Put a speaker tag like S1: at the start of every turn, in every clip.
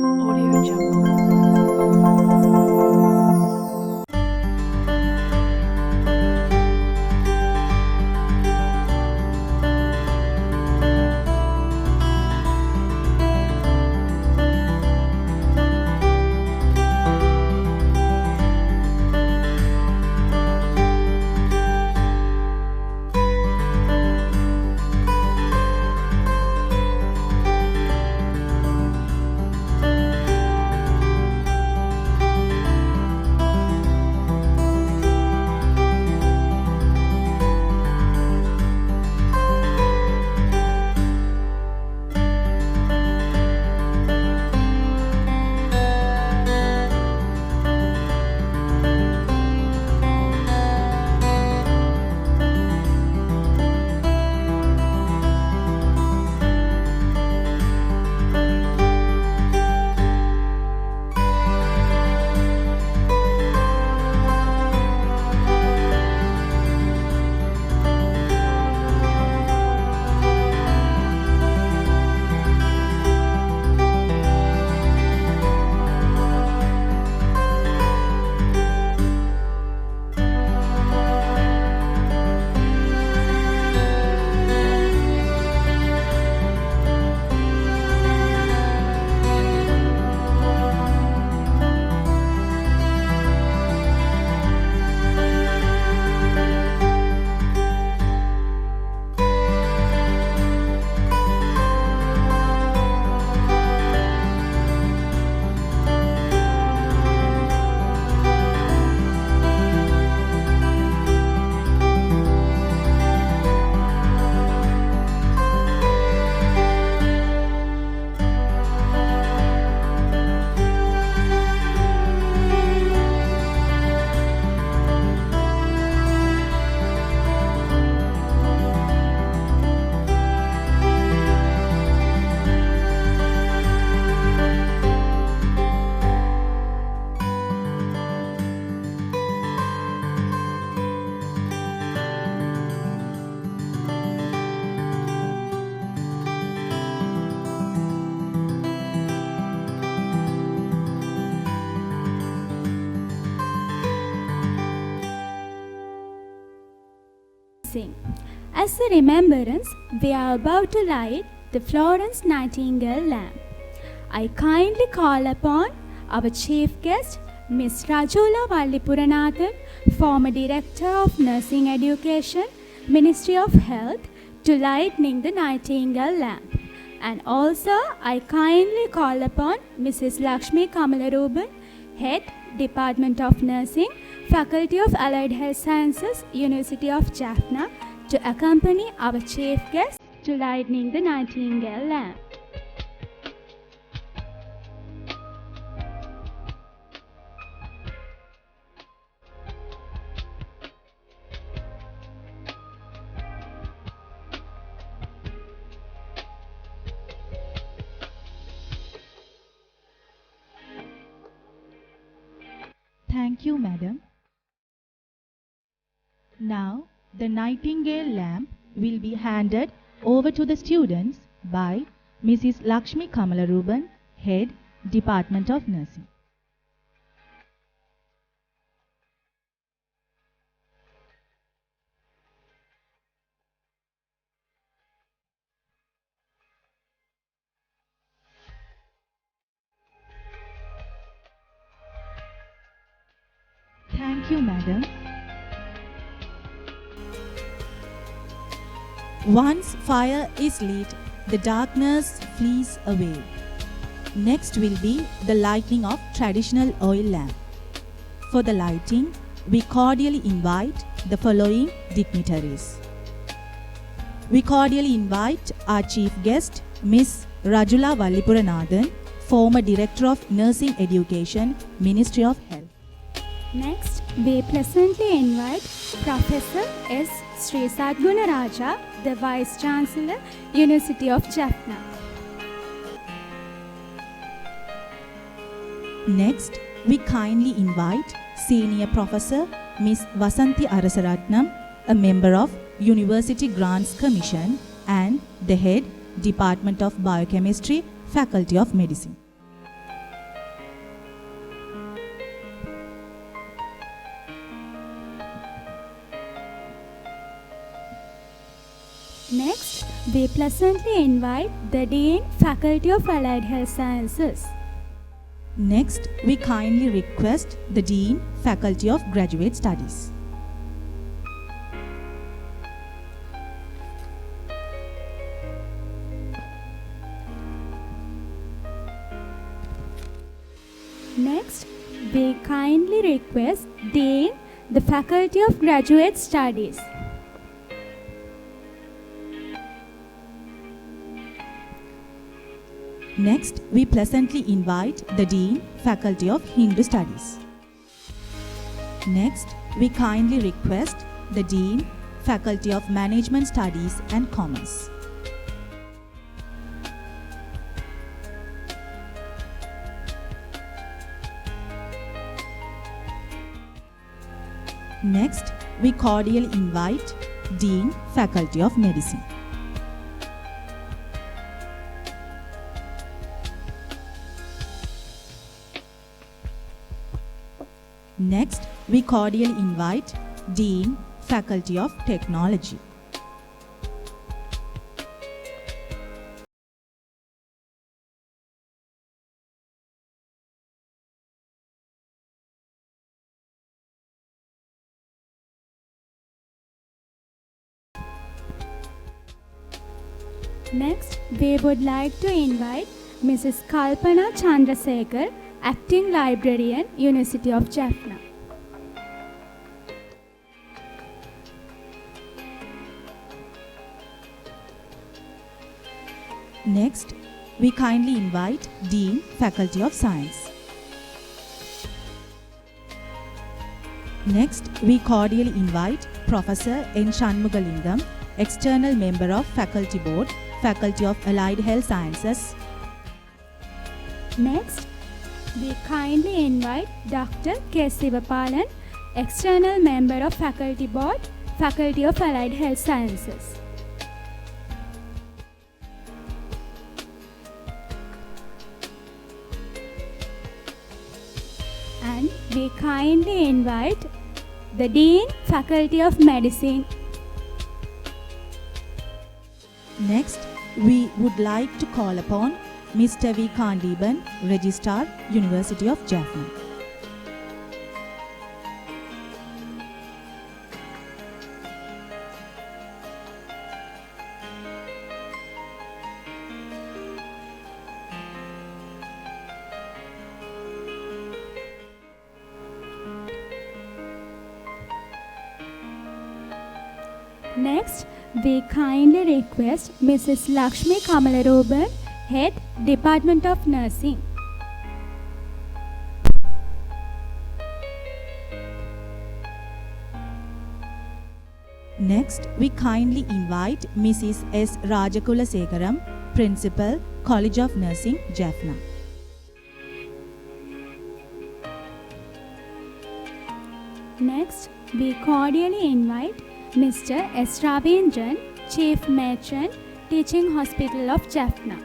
S1: Audio Jungle.
S2: As a remembrance, we are about to light the Florence Nightingale lamp. I kindly call upon our chief guest, Miss Rajula Vallipurananthan, former Director of Nursing Education, Ministry of Health, to lighting the Nightingale lamp. And also, I kindly call upon Mrs. Lakshmi Kamalaruban, Head, Department of Nursing, Faculty of Allied Health Sciences, University of Jaffna, to accompany our chief guest to lighting the Nightingale lamp.
S3: Thank you, madam. Now, the Nightingale lamp will be handed over to the students by Mrs. Lakshmi Kamalaruban, Head, Department of Nursing. Thank you, madam. Once fire is lit, the darkness flees away. Next will be the lighting of traditional oil lamp. For the lighting, we cordially invite the following dignitaries. We cordially invite our chief guest, Miss Rajula Vallipurananthan, former Director of Nursing Education, Ministry of Health.
S2: Next, we pleasantly invite Professor S. Sri Sadguna Raja, the Vice Chancellor, University of Jaffna.
S3: Next, we kindly invite Senior Professor Ms. Vasanthi Arasaratnam, a member of University Grants Commission and the Head, Department of Biochemistry, Faculty of Medicine.
S2: we pleasantly invite the Dean, Faculty of Allied Health Sciences.
S3: Next, we kindly request the Dean, Faculty of Graduate Studies.
S2: Next, we kindly request Dean, the Faculty of Graduate Studies.
S3: Next, we pleasantly invite the Dean, Faculty of Hindu Studies. Next, we kindly request the Dean, Faculty of Management Studies and Commerce. Next, we cordially invite Dean, Faculty of Medicine. Next, we cordially invite Dean, Faculty of Technology.
S2: Next, we would like to invite Mrs. Kalpana Chandrasekhar, Acting Librarian, University of Jaffna.
S3: Next, we kindly invite Dean, Faculty of Science. Next, we cordially invite Professor N. Shanmugalingam, External Member of Faculty Board, Faculty of Allied Health Sciences.
S2: Next, we kindly invite Dr. K. Sivapalan, External Member of Faculty Board, Faculty of Allied Health Sciences. And we kindly invite the Dean, Faculty of Medicine.
S3: Next, we would like to call upon Mr. V. Kandiban, Registrar, University of Jaffna.
S2: Next, we kindly request Mrs. Lakshmi Kamalaruban, Head, Department of Nursing.
S3: Next, we kindly invite Mrs. S. Rajakulasegaram, Principal, College of Nursing, Jaffna.
S2: Next, we cordially invite Mr. S. Ravindran, Chief Matron, Teaching Hospital of Jaffna.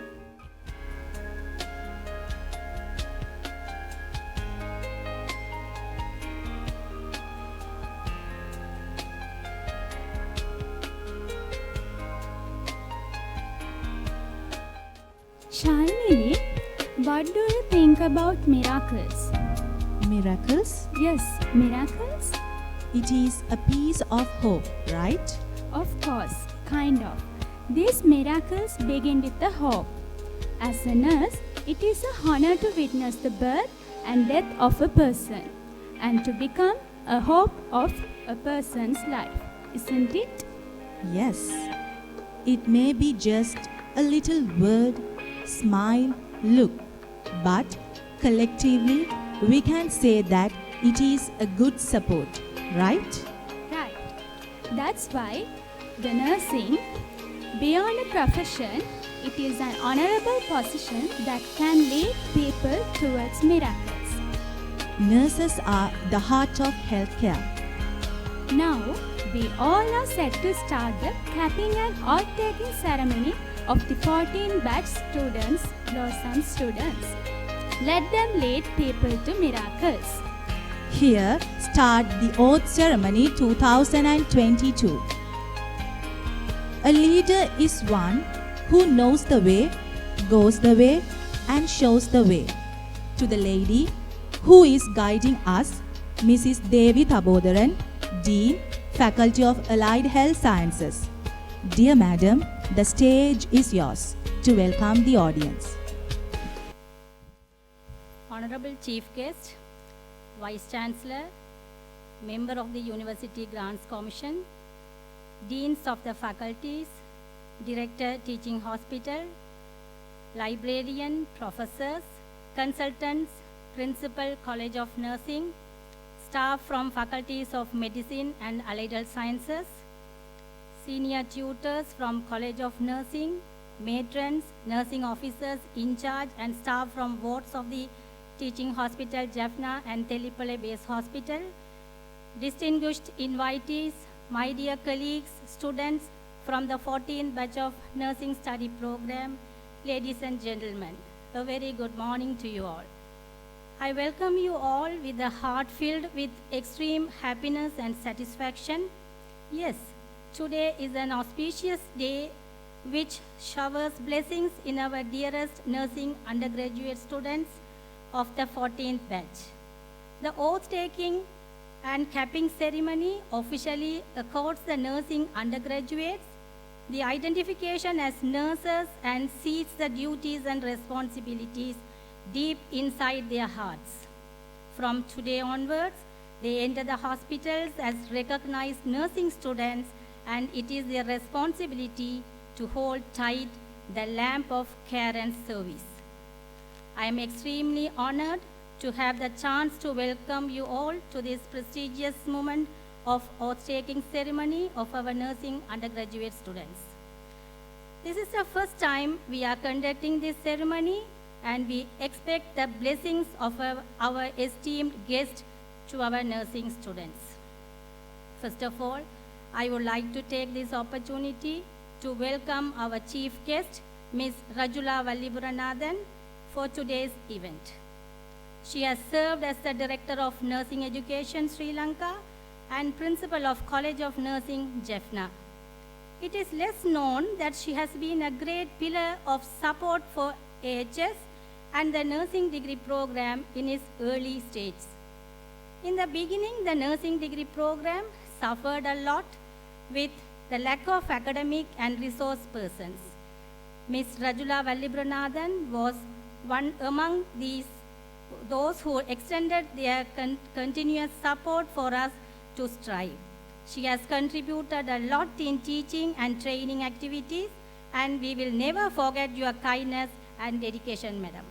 S2: Shalini, what do you think about miracles?
S3: Miracles?
S2: Yes, miracles?
S3: It is a piece of hope, right?
S2: Of course, kind of. These miracles begin with the hope. As a nurse, it is an honor to witness the birth and death of a person and to become a hope of a person's life, isn't it?
S3: Yes. It may be just a little word, smile, look, but collectively we can say that it is a good support, right?
S2: Right. That's why the nursing, beyond a profession, it is an honorable position that can lead people towards miracles.
S3: Nurses are the heart of healthcare.
S2: Now, we all are set to start the capping and oath-taking ceremony of the 14 batch students, Blossom students. Let them lead people to miracles.
S3: Here, start the Oath Ceremony 2022. A leader is one who knows the way, goes the way, and shows the way. To the lady who is guiding us, Mrs. Devi Thabodaran, Dean, Faculty of Allied Health Sciences. Dear Madam, the stage is yours to welcome the audience.
S1: Honorable Chief Guest, Vice Chancellor, Member of the University Grants Commission, Deans of the Faculties, Director Teaching Hospital, Librarian, Professors, Consultants, Principal College of Nursing, staff from Faculties of Medicine and Allied Health Sciences, senior tutors from College of Nursing, matrons, nursing officers in charge and staff from wards of the Teaching Hospital Jaffna and Telipale Base Hospital, distinguished invitees, my dear colleagues, students from the 14th batch of Nursing Study Program, ladies and gentlemen, a very good morning to you all. I welcome you all with a heart filled with extreme happiness and satisfaction. Yes, today is an auspicious day which showers blessings in our dearest nursing undergraduate students of the 14th batch. The oath-taking and capping ceremony officially accords the nursing undergraduates the identification as nurses and seats the duties and responsibilities deep inside their hearts. From today onwards, they enter the hospitals as recognized nursing students, and it is their responsibility to hold tight the lamp of care and service. I am extremely honored to have the chance to welcome you all to this prestigious moment of oath-taking ceremony of our nursing undergraduate students. This is the first time we are conducting this ceremony, and we expect the blessings of our esteemed guests to our nursing students. First of all, I would like to take this opportunity to welcome our chief guest, Ms. Rajula Vallipurananthan, for today's event. She has served as the Director of Nursing Education, Sri Lanka, and Principal of College of Nursing, Jaffna. It is less known that she has been a great pillar of support for AHS and the nursing degree program in its early stages. In the beginning, the nursing degree program suffered a lot with the lack of academic and resource persons. Ms. Rajula Vallipurananthan was one among those who extended their continuous support for us to strive. She has contributed a lot in teaching and training activities, and we will never forget your kindness and dedication, Madam.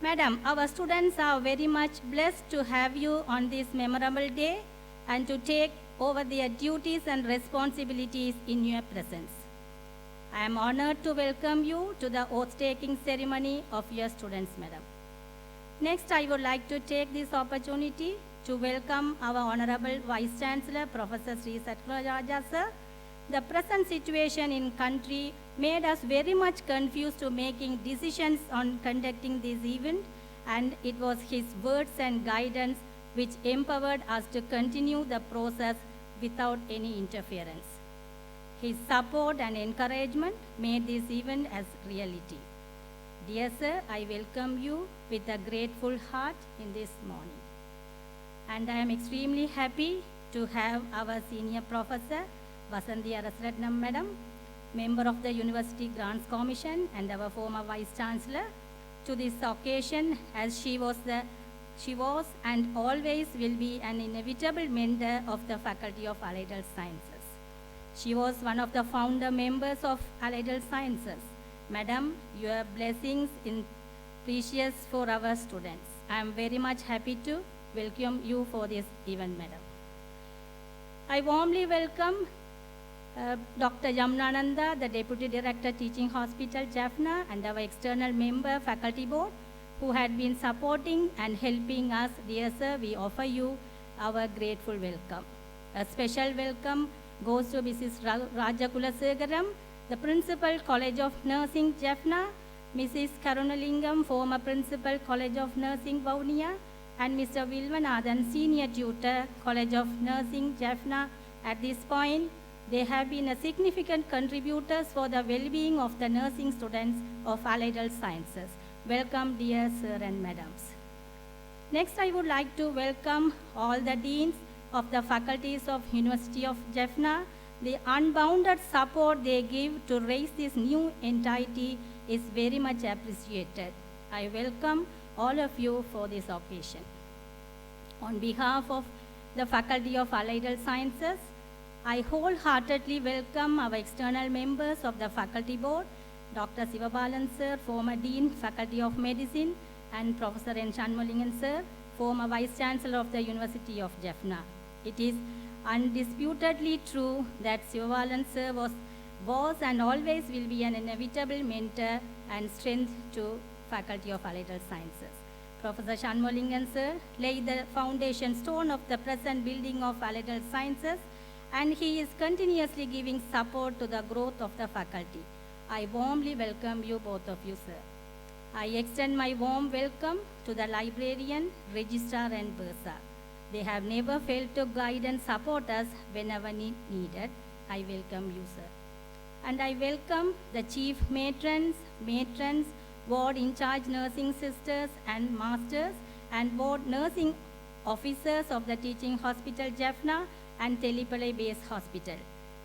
S1: Madam, our students are very much blessed to have you on this memorable day and to take over their duties and responsibilities in your presence. I am honored to welcome you to the oath-taking ceremony of your students, Madam. Next, I would like to take this opportunity to welcome our Honorable Vice Chancellor, Professor Sri Satyagraja sir. The present situation in country made us very much confused to making decisions on conducting this event, and it was his words and guidance which empowered us to continue the process without any interference. His support and encouragement made this event as reality. Dear sir, I welcome you with a grateful heart in this morning. And I am extremely happy to have our senior professor, Vasanthi Arasratnam Madam, member of the University Grants Commission and our former Vice Chancellor, to this occasion, as she was and always will be an inevitable mentor of the Faculty of Allied Health Sciences. She was one of the founder members of Allied Health Sciences. Madam, your blessings are precious for our students. I am very much happy to welcome you for this event, Madam. I warmly welcome Dr. Yamunananda, the Deputy Director, Teaching Hospital, Jaffna, and our external member, Faculty Board, who had been supporting and helping us. Dear sir, we offer you our grateful welcome. A special welcome goes to Mrs. Rajula, the Principal, College of Nursing, Jaffna, Mrs. Karunalingam, former Principal, College of Nursing, Vaunia, and Mr. Vilvanathan, Senior Tutor, College of Nursing, Jaffna. At this point, They have been a significant contributors for the well-being of the nursing students of Allied Health Sciences. Welcome, dear sir and madams. Next, I would like to welcome all the deans of the faculties of University of Jaffna. The unbounded support they give to raise this new entity is very much appreciated. I welcome all of you for this occasion. On behalf of the Faculty of Allied Health Sciences, I wholeheartedly welcome our external members of the Faculty Board, Dr. Sivabalan sir, former Dean, Faculty of Medicine, and Professor N. Shanmulingan sir, former Vice Chancellor of the University of Jaffna. It is undisputedly true that Sivabalan sir was and always will be an inevitable mentor and strength to Faculty of Allied Health Sciences. Professor Shanmulingan sir laid the foundation stone of the present building of Allied Health Sciences, and he is continuously giving support to the growth of the faculty. I warmly welcome you, both of you, sir. I extend my warm welcome to the librarian, registrar, and bursar. They have never failed to guide and support us whenever needed. I welcome you, sir. And I welcome the chief matrons, ward in charge nursing sisters and masters, and ward nursing officers of the teaching hospital Jaffna and Telipalai Base Hospital.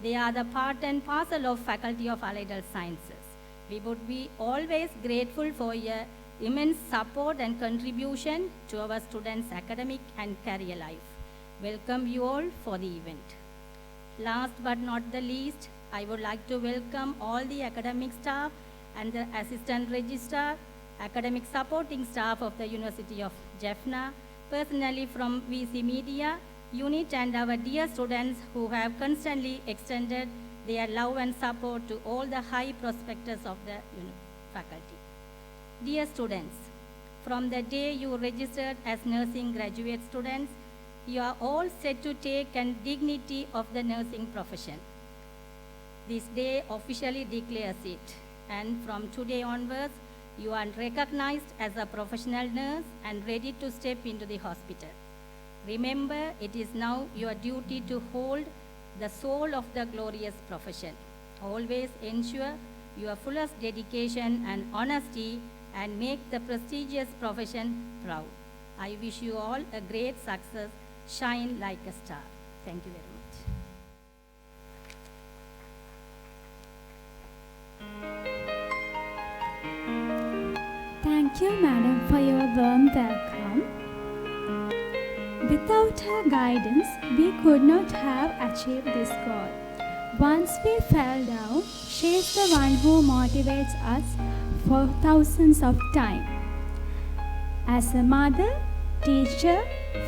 S1: They are the part and parcel of Faculty of Allied Health Sciences. We would be always grateful for your immense support and contribution to our students' academic and career life. Welcome you all for the event. Last but not the least, I would like to welcome all the academic staff and the assistant registrar, academic supporting staff of the University of Jaffna, personally from VC Media unit, and our dear students who have constantly extended their love and support to all the high prospectors of the faculty. Dear students, from the day you registered as nursing graduate students, you are all set to take on dignity of the nursing profession. This day officially declares it, and from today onwards, you are recognized as a professional nurse and ready to step into the hospital. Remember, it is now your duty to hold the soul of the glorious profession. Always ensure your fullest dedication and honesty and make the prestigious profession proud. I wish you all a great success. Shine like a star. Thank you very
S2: much. Thank you, madam, for your warm welcome. Without her guidance, we could not have achieved this goal. Once we fell down, she is the one who motivates us for thousands of times. As a mother, teacher,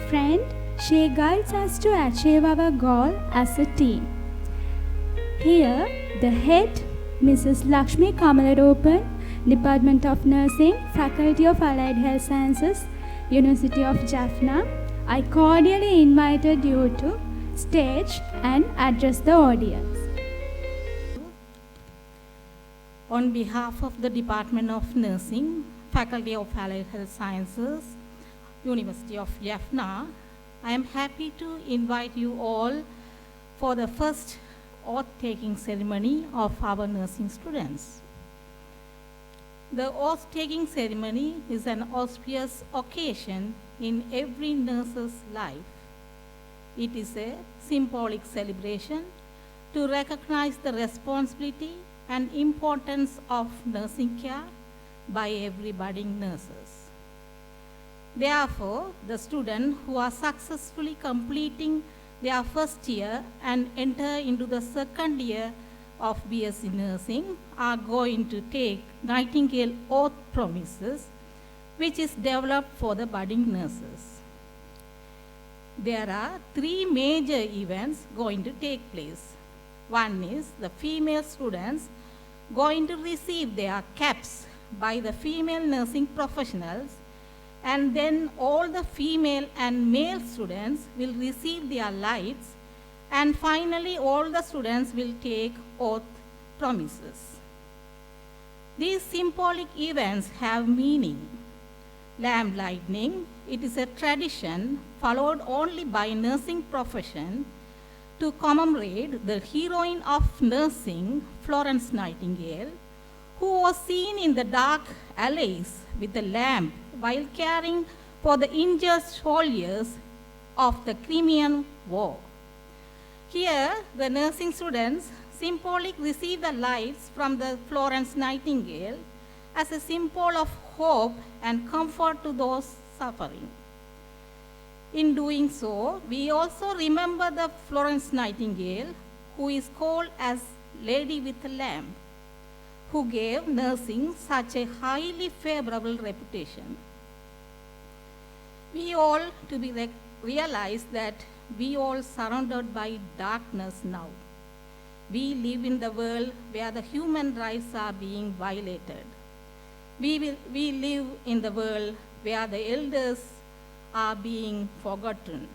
S2: friend, she guides us to achieve our goal as a team. Here, the head, Mrs. Lakshmi Kamalarupan, Department of Nursing, Faculty of Allied Health Sciences, University of Jaffna, I cordially invited you to stage and address the audience.
S4: On behalf of the Department of Nursing, Faculty of Allied Health Sciences, University of Jaffna, I am happy to invite you all for the first oath-taking ceremony of our nursing students. The oath-taking ceremony is an auspicious occasion in every nurse's life. It is a symbolic celebration to recognize the responsibility and importance of nursing care by every budding nurses. Therefore, the students who are successfully completing their first year and enter into the second year of BSc Nursing are going to take Nightingale Oath Promises, which is developed for the budding nurses. There are three major events going to take place. One is the female students going to receive their caps by the female nursing professionals, and then all the female and male students will receive their lights, and finally all the students will take oath promises. These symbolic events have meaning. Lamp lighting, it is a tradition followed only by nursing profession to commemorate the heroine of nursing, Florence Nightingale, who was seen in the dark alleys with a lamp while caring for the injured soldiers of the Crimean War. Here, the nursing students symbolically receive the lights from the Florence Nightingale as a symbol of hope and comfort to those suffering. In doing so, we also remember the Florence Nightingale, who is called as Lady with a Lamp, who gave nursing such a highly favorable reputation. We all to be realize that we all surrounded by darkness now. We live in the world where the human rights are being violated. We live in the world where the elders are being forgotten.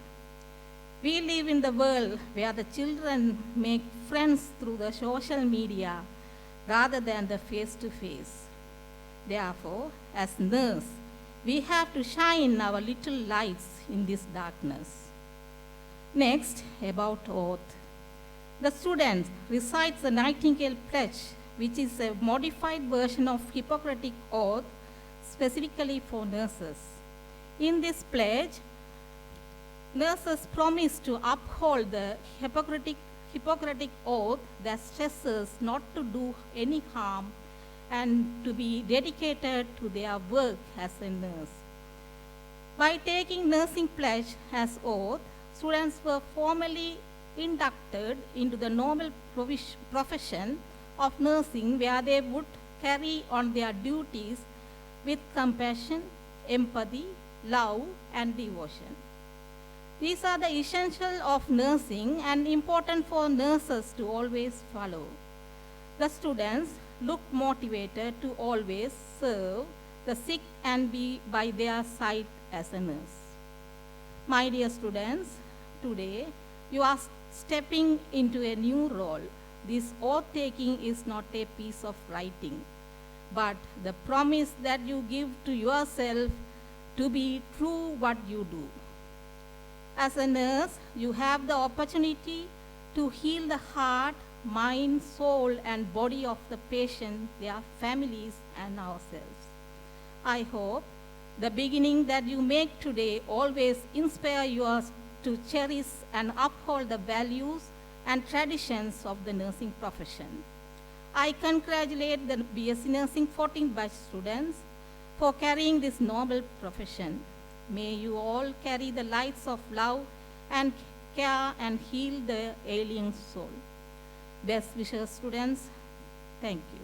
S4: We live in the world where the children make friends through the social media rather than the face-to-face. Therefore, as nurse, we have to shine our little lights in this darkness. Next, about oath. The student recites the Nightingale Pledge, which is a modified version of Hippocratic Oath specifically for nurses. In this pledge, nurses promise to uphold the Hippocratic Oath that stresses not to do any harm and to be dedicated to their work as a nurse. By taking nursing pledge as oath, students were formally inducted into the noble profession of nursing, where they would carry on their duties with compassion, empathy, love, and devotion. These are the essentials of nursing and important for nurses to always follow. The students look motivated to always serve the sick and be by their side as a nurse. My dear students, today you are stepping into a new role. This oath-taking is not a piece of writing, but the promise that you give to yourself to be true what you do. As a nurse, you have the opportunity to heal the heart, mind, soul, and body of the patient, their families, and ourselves. I hope the beginning that you make today always inspire you to cherish and uphold the values and traditions of the nursing profession. I congratulate the BSc Nursing 14th batch students for carrying this noble profession. May you all carry the lights of love and care and heal the alien soul. Best wishes, students. Thank you.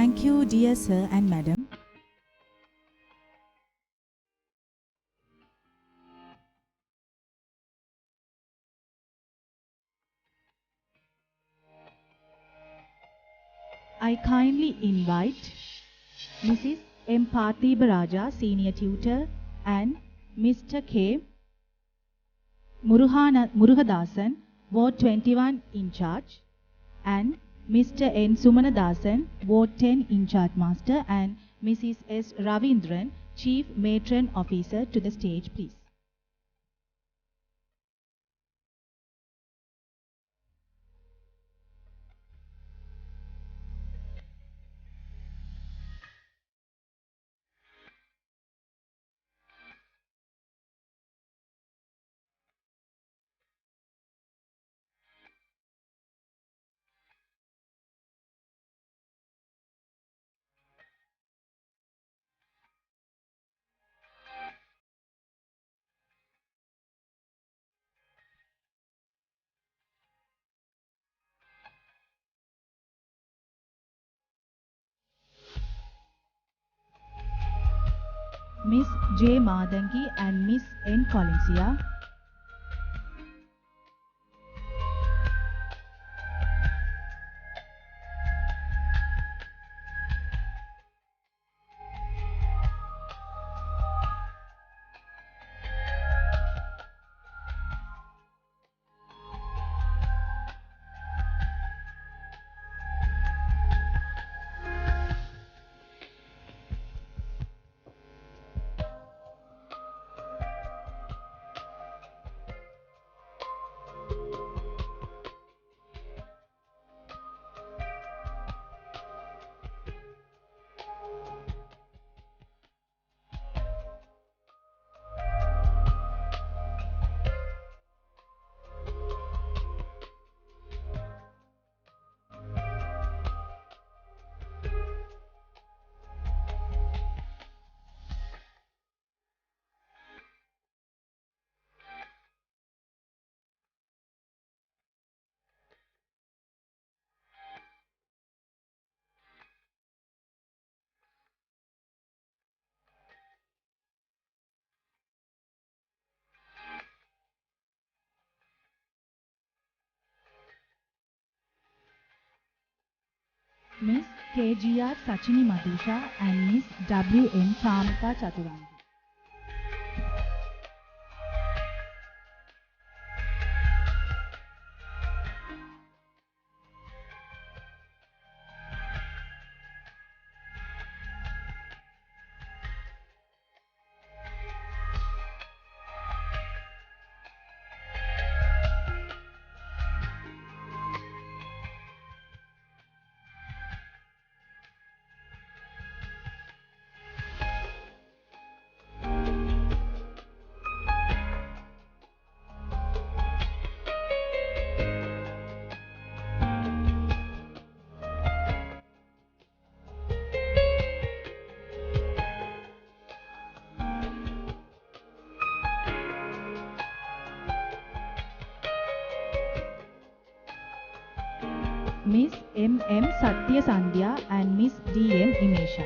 S3: Thank you, dear sir and madam. I kindly invite Mrs. M. Parthiba Raja, Senior Tutor, and Mr. K. Muruhadasan, Ward 21 in charge, and Mr. N. Sumanadasan, Ward 10 in charge master, and Mrs. S. Ravindran, Chief Matron Officer, to the stage, please. Miss J. Madangi and Miss N. Collinsia. Miss KGR Sachini Madusha and Miss WM Samita Chaturangi. Miss M.M. Satya Sandhya and Miss D.M. Imesha.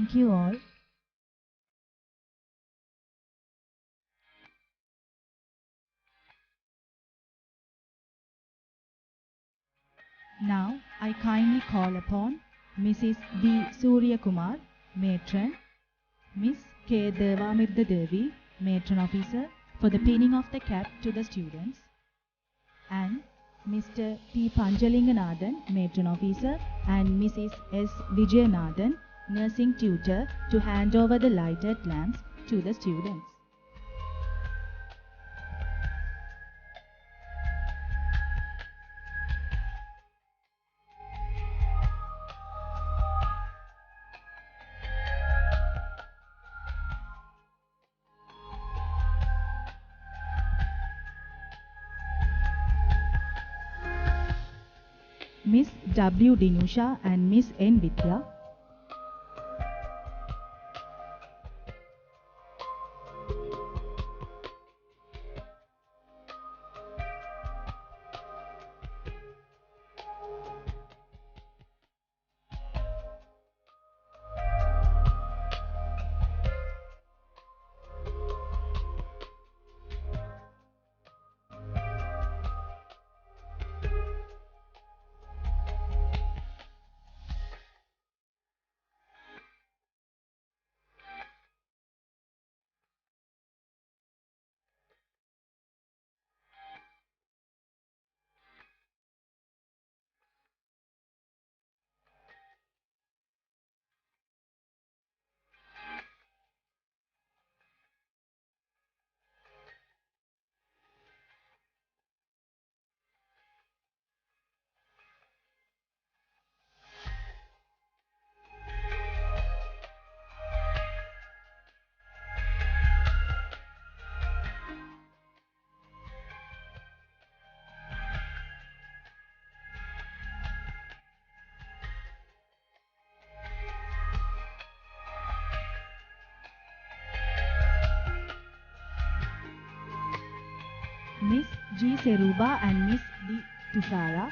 S3: Thank you all. Now I kindly call upon Mrs. B. Surya Kumar, Matron, Miss K. Devamirda Devi, Matron Officer, for the pinning of the cap to the students, and Mr. T. Panjalinganathan, Matron Officer, and Mrs. S. Vijayanathan, Nursing Tutor, to hand over the lighted lamps to the students. Miss W. Dinusha and Miss N. Vidya. Miss G. Seruba and Miss D. Tushara.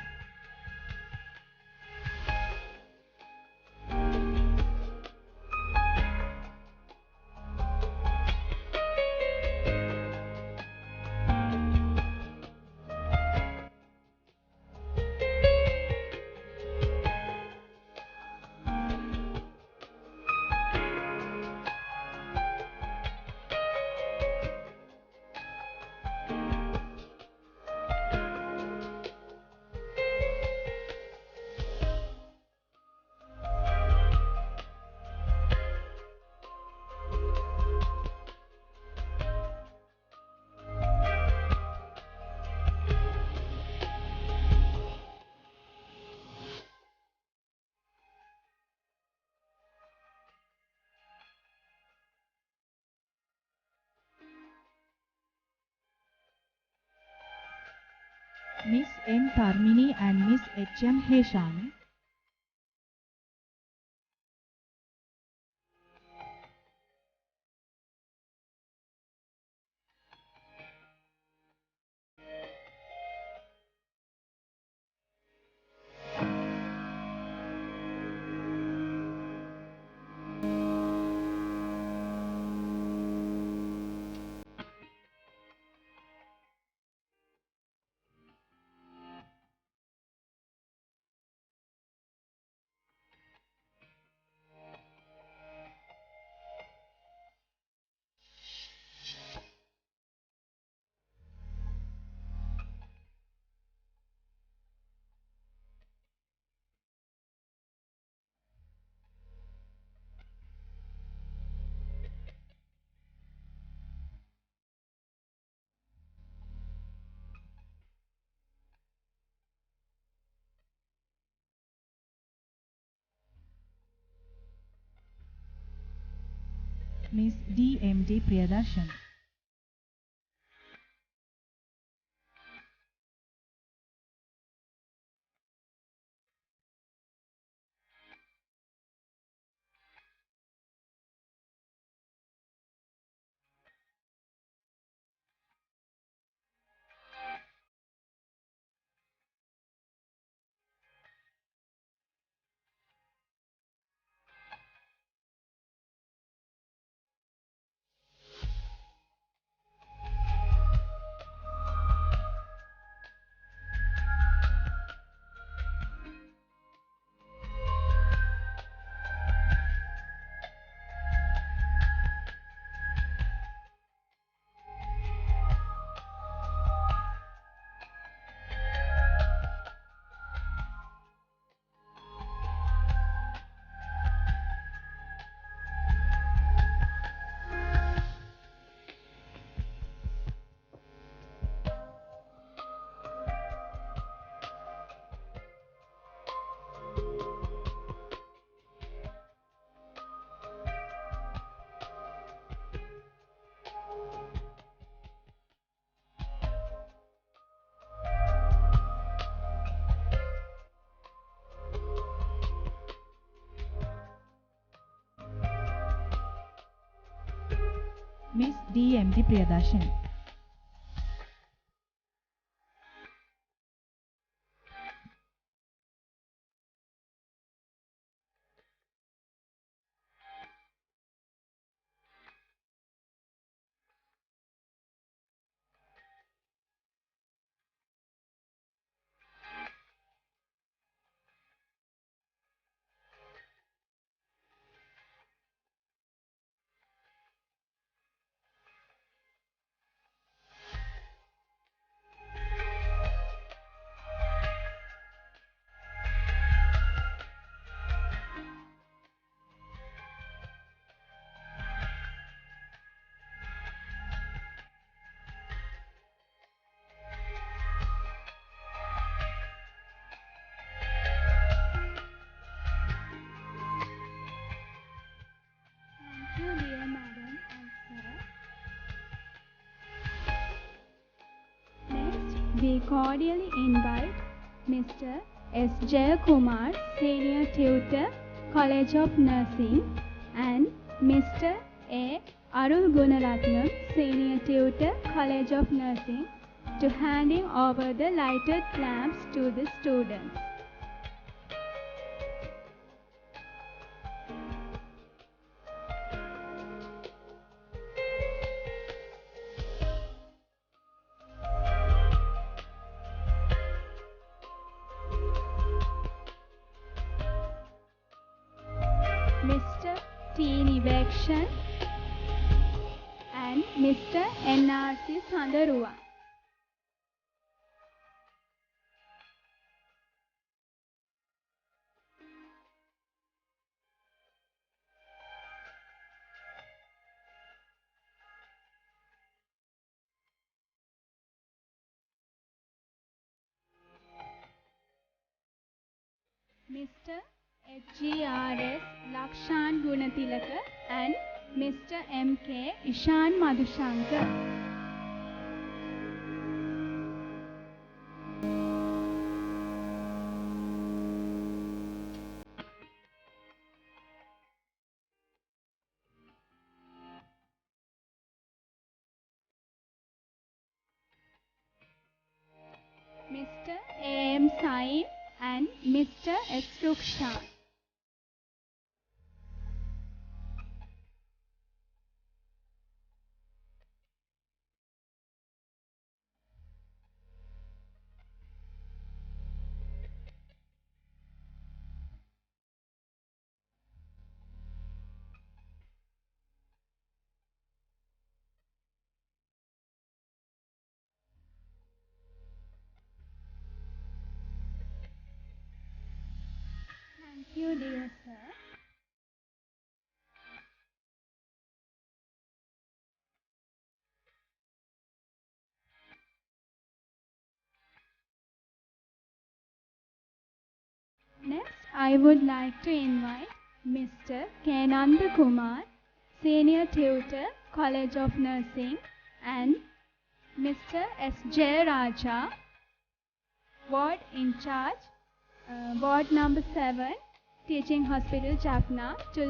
S3: Miss N. Tarmini and Miss H. M. Heshani. Miss D. M. D. Priyadarshan. Miss D.M.D. Priyadarshan.
S2: Thank you, dear Madam and Sir. Next, we cordially invite Mr. S. Jayakumar, Senior Tutor, College of Nursing, and Mr. A. Arul Gunaratnam, Senior Tutor, College of Nursing, to handing over the lighted lamps to the students. Mr. T. Nivekshan and Mr. N.R.C. Sandarua. Mr. H.G.R.S. Lakshan Gunatilaka and Mr. M.K. Ishan Madhushankar. Mr. A.M. Saim and Mr. S. Rukshan. Thank you, dear sir. Next, I would like to invite Mr. K. Nanda Kumar, Senior Tutor, College of Nursing, and Mr. S. J. Raja, Ward in charge, Ward number 7, Teaching Hospital, Jaffna, to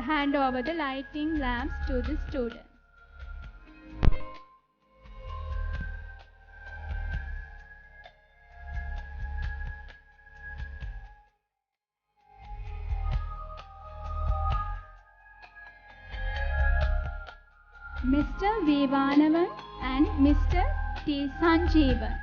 S2: hand over the lighting lamps to the students. Mr. V. Vanavan and Mr. T. Sanjeevan.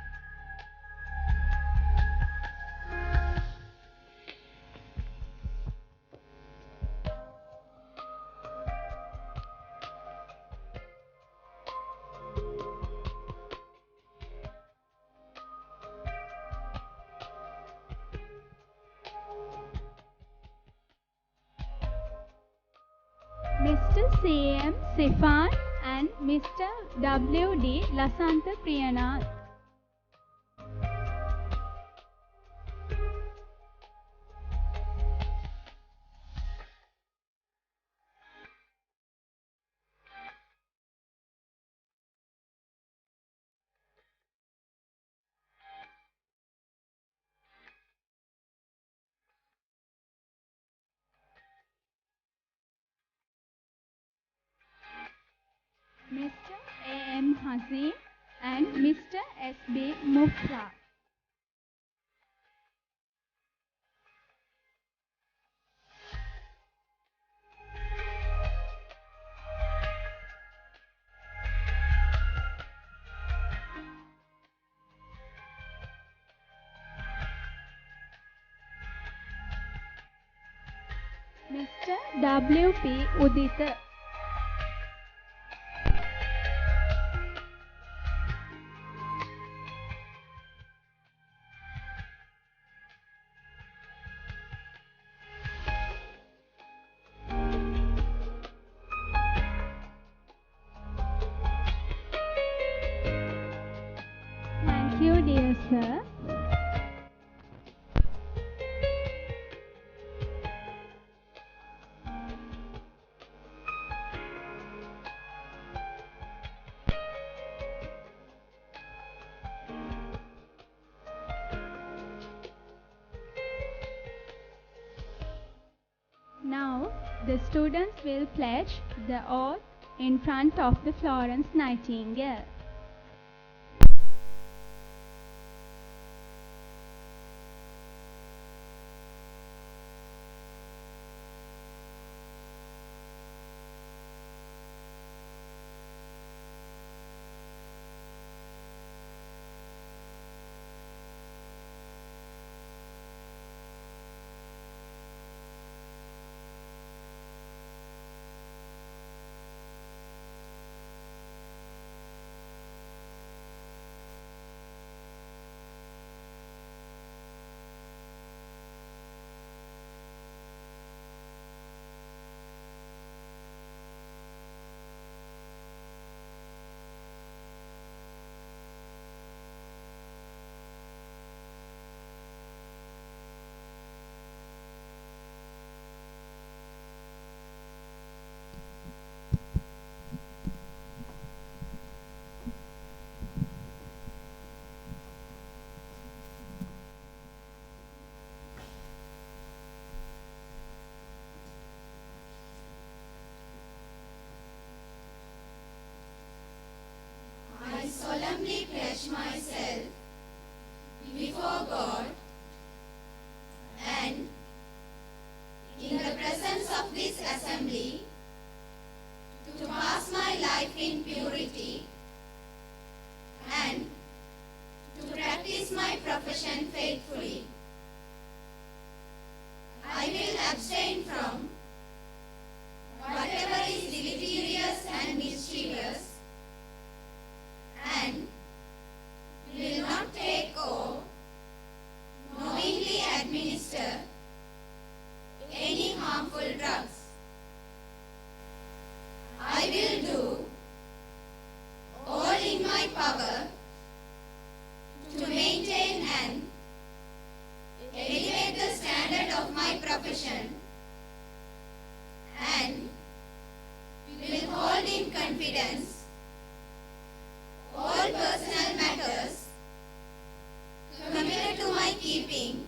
S2: Mr. C.M. Sifan and Mr. W.D. Lasantha Priyanath. SB Mufra. Mr. W.P. Udit. Thank you, dear sir. Now, the students will pledge the oath in front of the Florence Nightingale.
S5: I solemnly pledge myself before God and in the presence of this assembly to pass my life in purity and to practice my profession faithfully. I will abstain from whatever is deleterious and mischievous and will not take or knowingly administer any harmful drugs. I will do all in my power to maintain and elevate the standard of my profession and will hold in confidence all personal matters committed to my keeping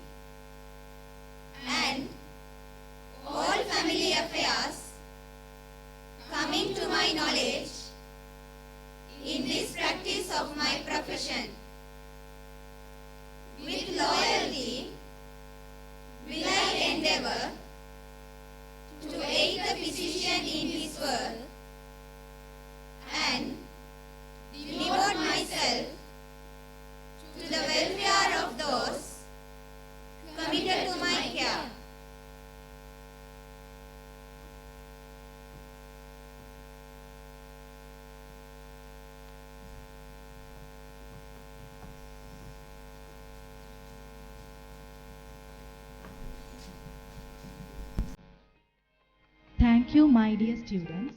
S5: and all family affairs coming to my knowledge in this practice of my profession. With loyalty will I endeavor to aid the physician in his work and devote myself to the welfare of those committed to my care.
S3: Thank you, my dear students.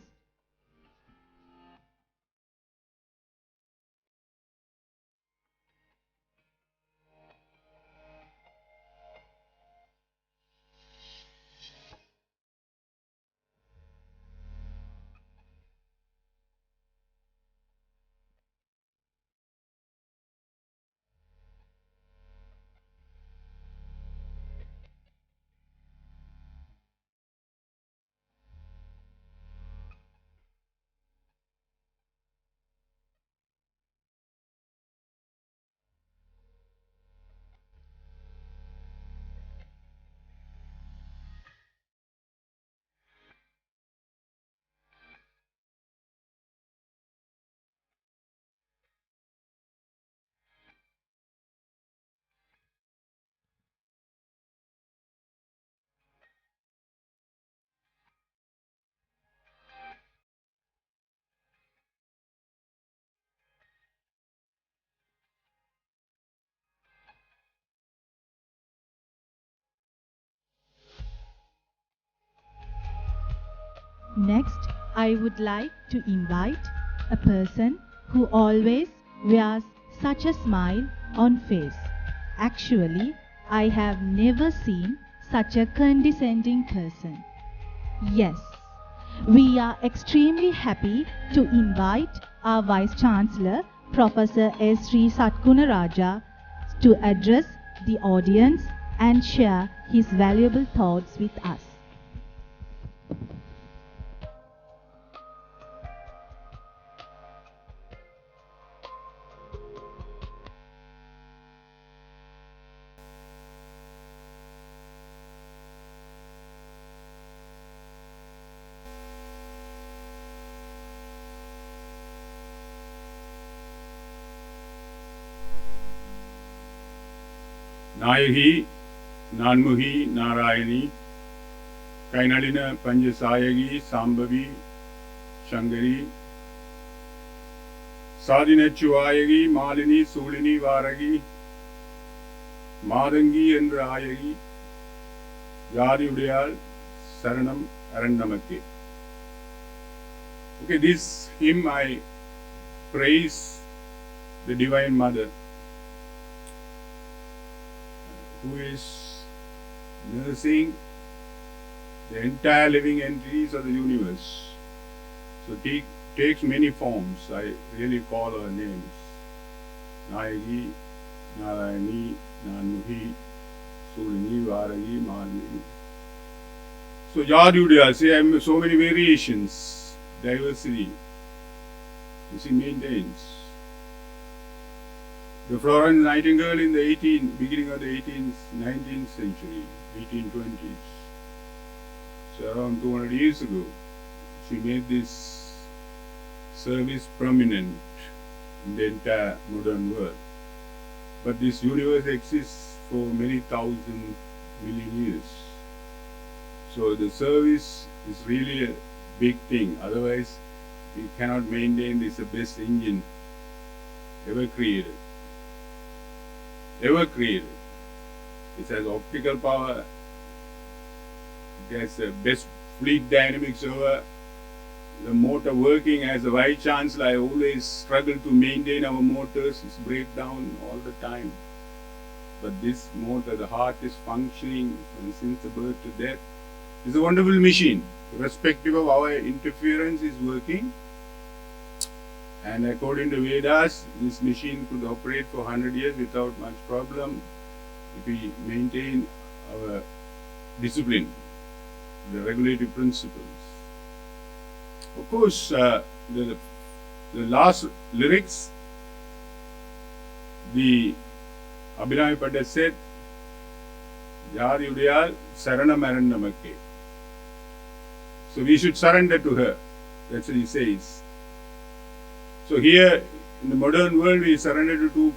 S3: Next, I would like to invite a person who always wears such a smile on face. Actually, I have never seen such a condescending person. Yes, we are extremely happy to invite our Vice Chancellor, Professor S. Sri Satguna Raja, to address the audience and share his valuable thoughts with us.
S6: Nayagi, Nanmuhi, Narayani, Kainalina, Panjasayagi, Sambhavi, Shangari, Sadinachuayagi, Malini, Sulini, Varagi, Madangi and Rayagi, Yadi Udayal, Saranam, Arandamake. Okay, this hymn I praise the Divine Mother, who is nursing the entire living entities of the universe. So takes many forms. I really call her names. Nayagi, Narayani, Nanmuhi, Sulini, Varagi, Malini. So Yadudya, say so many variations, diversity. You see, maintains. The Florence Nightingale in the beginning of the 19th century, 1820s. So around 200 years ago, she made this service prominent in the entire modern world. But this universe exists for many thousand million years. So the service is really a big thing. Otherwise, we cannot maintain this best engine ever created. Ever created. It has optical power, it has the best fluid dynamics over the motor working. As a Vice Chancellor, I always struggle to maintain our motors. It's break down all the time. But this motor, the heart is functioning since the birth to death. It's a wonderful machine. Irrespective of our interference, is working. And according to Vedas, this machine could operate for 100 years without much problem if we maintain our discipline, the regulative principles. Of course, the last lyrics, the Abhinaya Pada said, Yadi Udayal Saranam Arandamake. So we should surrender to her. That's what he says. So here in the modern world, we surrender to two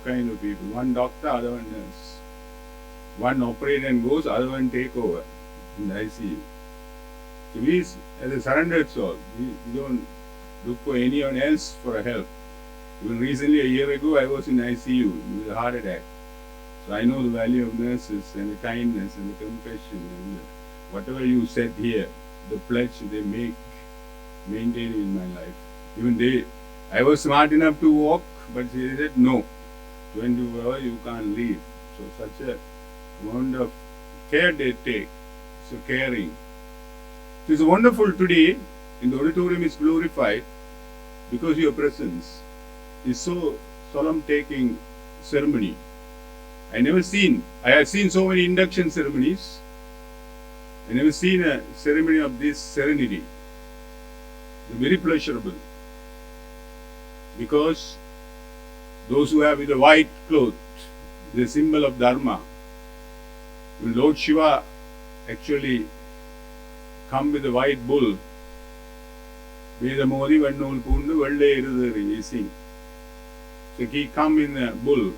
S6: kind of people. One doctor, other one nurse. One operate and goes, other one take over in the ICU. So we, as a surrendered soul, we don't look for anyone else for a help. Even recently, a year ago, I was in ICU with a heart attack. So I know the value of nurses and the kindness and the compassion and whatever you said here, the pledge they maintain in my life. Even I was smart enough to walk, but they said no. 24 hours you can't leave. So such a amount of care they take. So caring. So it's wonderful today. In the auditorium is glorified because your presence is so solemn taking ceremony. I have seen so many induction ceremonies. I never seen a ceremony of this serenity. Very pleasurable. Because those who have with a white cloth, the symbol of Dharma. When Lord Shiva actually come with a white bull, Vedamodi Vannol Pundu Valle Irudari, he sing. So he come in a bull.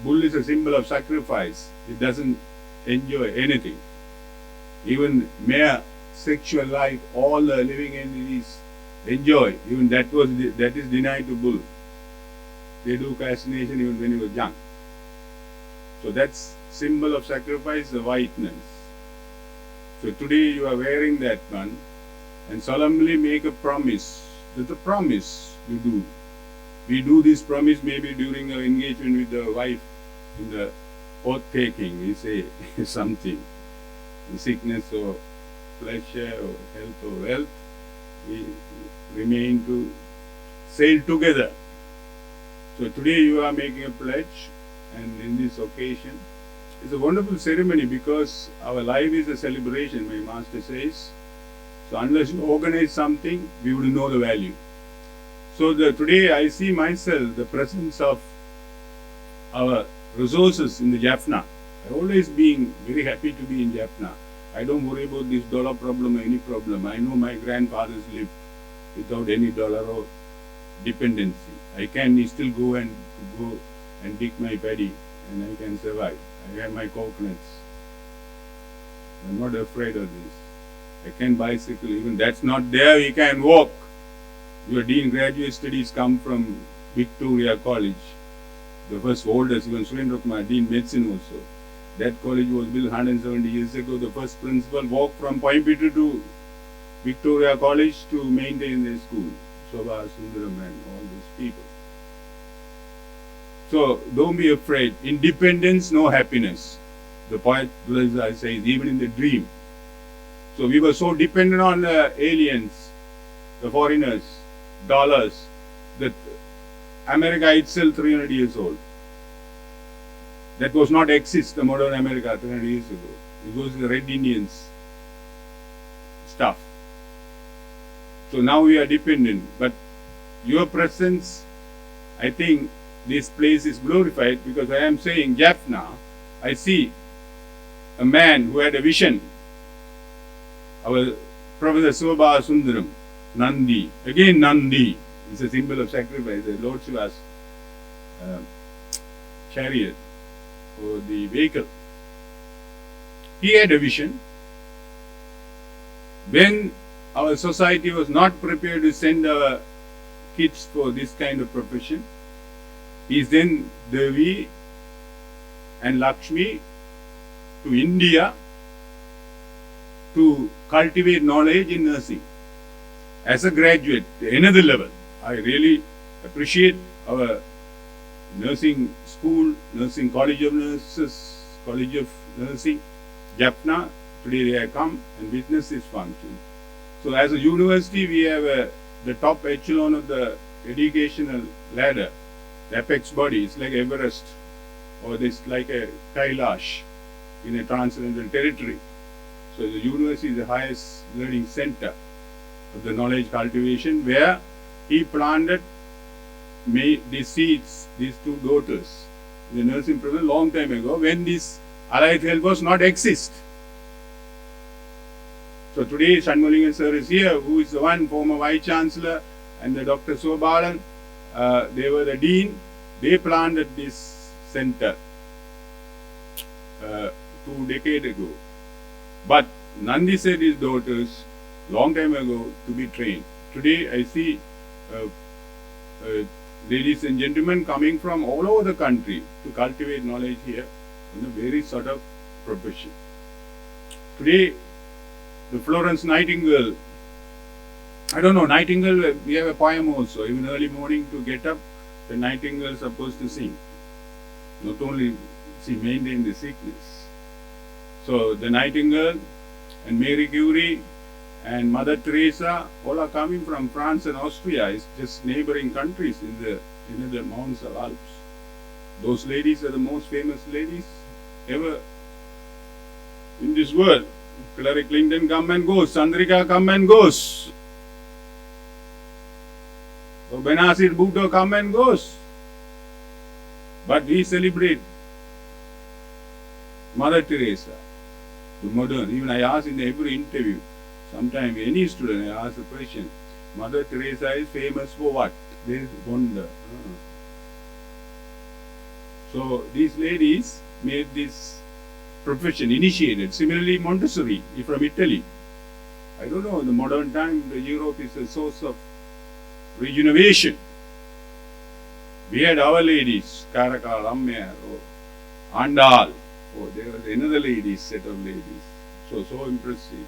S6: Bull is a symbol of sacrifice. It doesn't enjoy anything. Even mere sexual life, all the living entities enjoy. Even that is denied to bull. They do castration even when he was young. So that's symbol of sacrifice, the whiteness. So today you are wearing that one. and solemnly make a promise. That's a promise you do. We do this promise maybe during our engagement with the wife in the oath taking. We say something, sickness or pleasure or health or wealth, we remain to sail together. So today you are making a pledge, and in this occasion, it's a wonderful ceremony because our life is a celebration, my master says. So unless you organize something, we would know the value. So today I see myself the presence of our resources in the Jaffna. I've always been very happy to be in Jaffna. I don't worry about this dollar problem or any problem. I know my grandfathers lived without any dollar or dependency. I can still go and dig my paddy and I can survive. I have my coconuts. I'm not afraid of this. I can bicycle, even that's not there, we can walk. Your Dean Graduate Studies come from Victoria College. The first oldest, even Surendra Dean Medicine also. That college was built 170 years ago. The first principal walked from Coimbatore to Victoria College to maintain their school. Shobha Sundaram and all those people. So don't be afraid. Independence, no happiness. The poet says, even in the dream. So we were so dependent on the aliens, the foreigners, dollars, that America itself 300 years old. That was not exist, the modern America 300 years ago. It was the Red Indians stuff. So now we are dependent. But your presence, I think this place is glorified because I am saying Jaffna, I see a man who had a vision. Our Professor Subha Sundaram, Nandi. Again Nandi is a symbol of sacrifice. The Lord Shiva's chariot or the vehicle. He had a vision. When our society was not prepared to send our kids for this kind of profession, he sent Devi and Lakshmi to India to cultivate knowledge in nursing. As a graduate, another level. I really appreciate our nursing school, nursing college of nurses, college of nursing, Jaffna. Today they have come and witness this function. So as a university, we have the top echelon of the educational ladder, the apex body. It's like Everest, or this like a Kailash in a transcendental territory. So the university is the highest learning center of the knowledge cultivation, where he planted these seeds, these two daughters, in the nursing program long time ago, when this allied health was not exist. So today Shanmulingan sir is here, who is the one former Vice Chancellor, and the Dr. Sobalan, they were the Dean. They planted this center 2 decades ago. But Nandi said his daughters long time ago to be trained. Today I see ladies and gentlemen coming from all over the country to cultivate knowledge here in a very sort of profession. Today the Florence Nightingale, I don't know, Nightingale, we have a poem also. Even early morning to get up, the Nightingale is supposed to sing. Not only she maintained the sickness. So the Nightingale and Mary Curie and Mother Teresa all are coming from France and Austria. It's just neighboring countries in the mountains of Alps. Those ladies are the most famous ladies ever in this world. Hillary Clinton come and goes, Chandrika come and goes. So Benazir Bhutto come and goes. But we celebrate Mother Teresa, the modern. Even I ask in every interview, sometime any student, I ask a question, Mother Teresa is famous for what? They wonder. So these ladies made this profession, initiated. Similarly, Montessori from Italy. I don't know, in the modern time, the Europe is a source of regeneration. We had our ladies, Karakal, Ammer, or Andal, or there was another ladies, set of ladies. So impressive.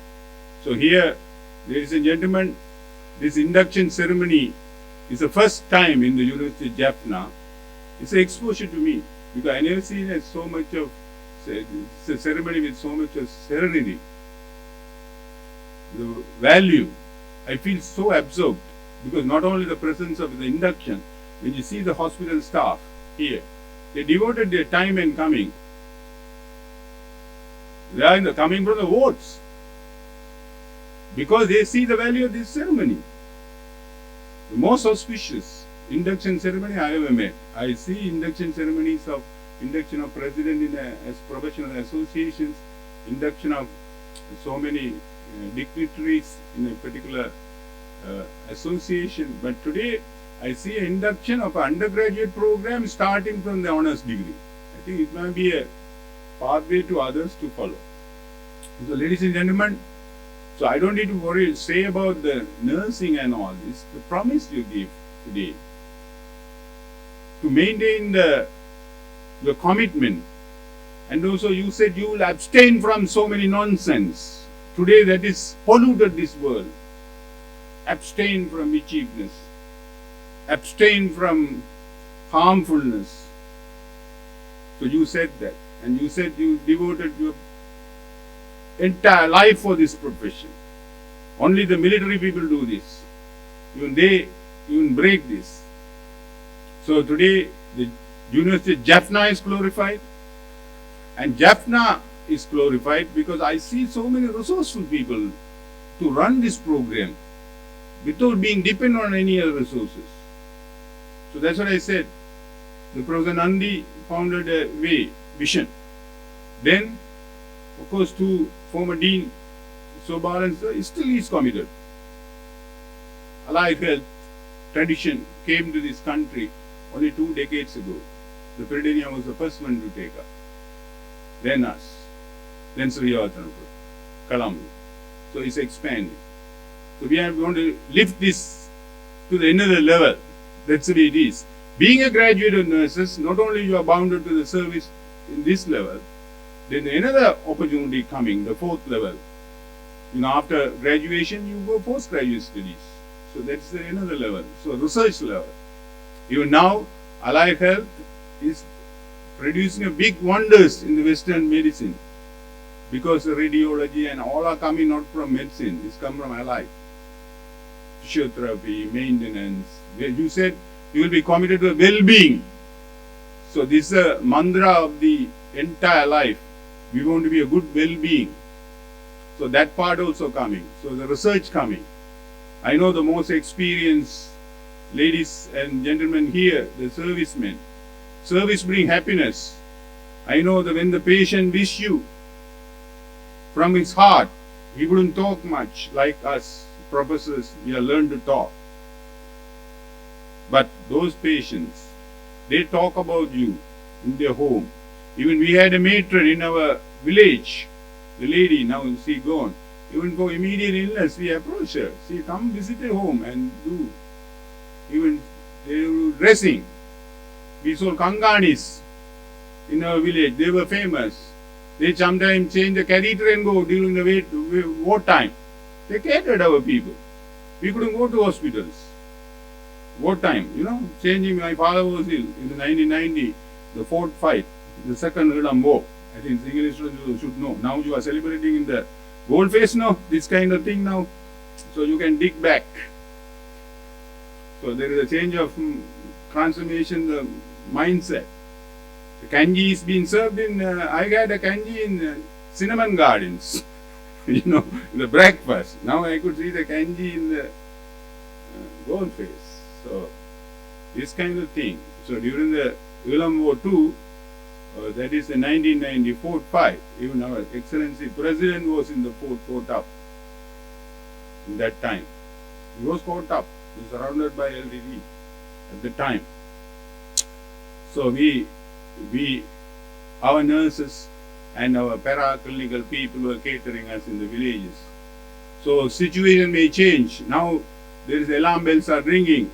S6: So here, Ladies and gentlemen, this induction ceremony is the first time in the University of Jaffna. It's an exposure to me because I never seen so much of it's a ceremony with so much of serenity. The value, I feel so absorbed because not only the presence of the induction, when you see the hospital staff here, they devoted their time and coming. They are coming from the wards because they see the value of this ceremony. The most auspicious induction ceremony I ever met. I see induction ceremonies of induction of president in as professional associations, induction of so many dignitaries in a particular association. But today I see an induction of an undergraduate program starting from the honors degree. I think it might be a pathway to others to follow. So ladies and gentlemen, so I don't need to say about the nursing and all this. The promise you give today to maintain your commitment, and also you said you will abstain from so many nonsense. Today that is polluted this world. Abstain from mischievousness. Abstain from harmfulness. So you said that, and you said you devoted your entire life for this profession. Only the military people do this. Even they break this. So today the University of Jaffna is glorified, and Jaffna is glorified because I see so many resourceful people to run this program without being dependent on any other resources. So that's what I said. The Professor Nandi founded a vision. Then, of course, to former Dean Sobalan still is committed. Allied health tradition came to this country only 2 decades ago. The Peridenia was the first one to take up. Then us. Then Sriyavatanapuram, Colombo. So it's expanding. So we want to lift this to the another level. That's the way it is. Being a graduate of nurses, not only you are bounded to the service in this level, then another opportunity coming, the 4th level. After graduation, you go postgraduate studies. So that's another level. So research level. Even now, allied health is producing a big wonders in the Western medicine because the radiology and all are coming not from medicine, it's come from allied. Physiotherapy, maintenance. You said you will be committed to well-being. So this is a mantra of the entire life. We want to be a good well-being. So that part also coming. So the research coming. I know the most experienced ladies and gentlemen here, the servicemen. Service bring happiness. I know that when the patient wish you from his heart, he wouldn't talk much like us professors. We have learned to talk. But those patients, they talk about you in their home. Even we had a matron in our village. The lady, now she gone. Even for immediate illness, we approach her. She come visit her home and do. Even they were dressing. We saw Kanganis in our village. They were famous. They sometimes change the catheter and go during the war time. They catered our people. We couldn't go to hospitals. War time, changing. My father was ill in the 1990, the 4th fight, the Second World War. I think the English should know. Now you are celebrating in the gold face, no? This kind of thing now. So you can dig back. So there is a change of transformation, the mindset. The kanji is being served in, I got a kanji in Cinnamon Gardens, in the breakfast. Now I could see the kanji in the gold face. So this kind of thing. So during the World War II, that is the 1994 fight, even our Excellency President was in the fort up in that time. He was caught up. He was surrounded by LDD at the time. So our nurses and our para-clinical people were catering us in the villages. So situation may change. Now there is alarm bells are ringing.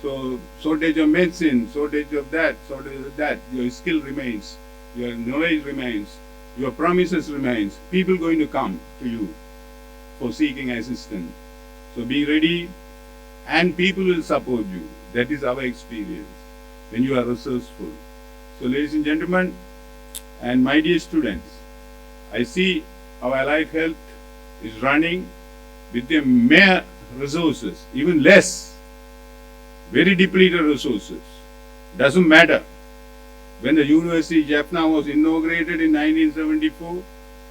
S6: So shortage of medicine, shortage of that, shortage of that. Your skill remains, your knowledge remains, your promises remains. People going to come to you for seeking assistance. So be ready, and people will support you. That is our experience when you are resourceful. So ladies and gentlemen, and my dear students, I see our allied health is running with the mere resources, even less, very depleted resources. Doesn't matter. When the University Jaffna was inaugurated in 1974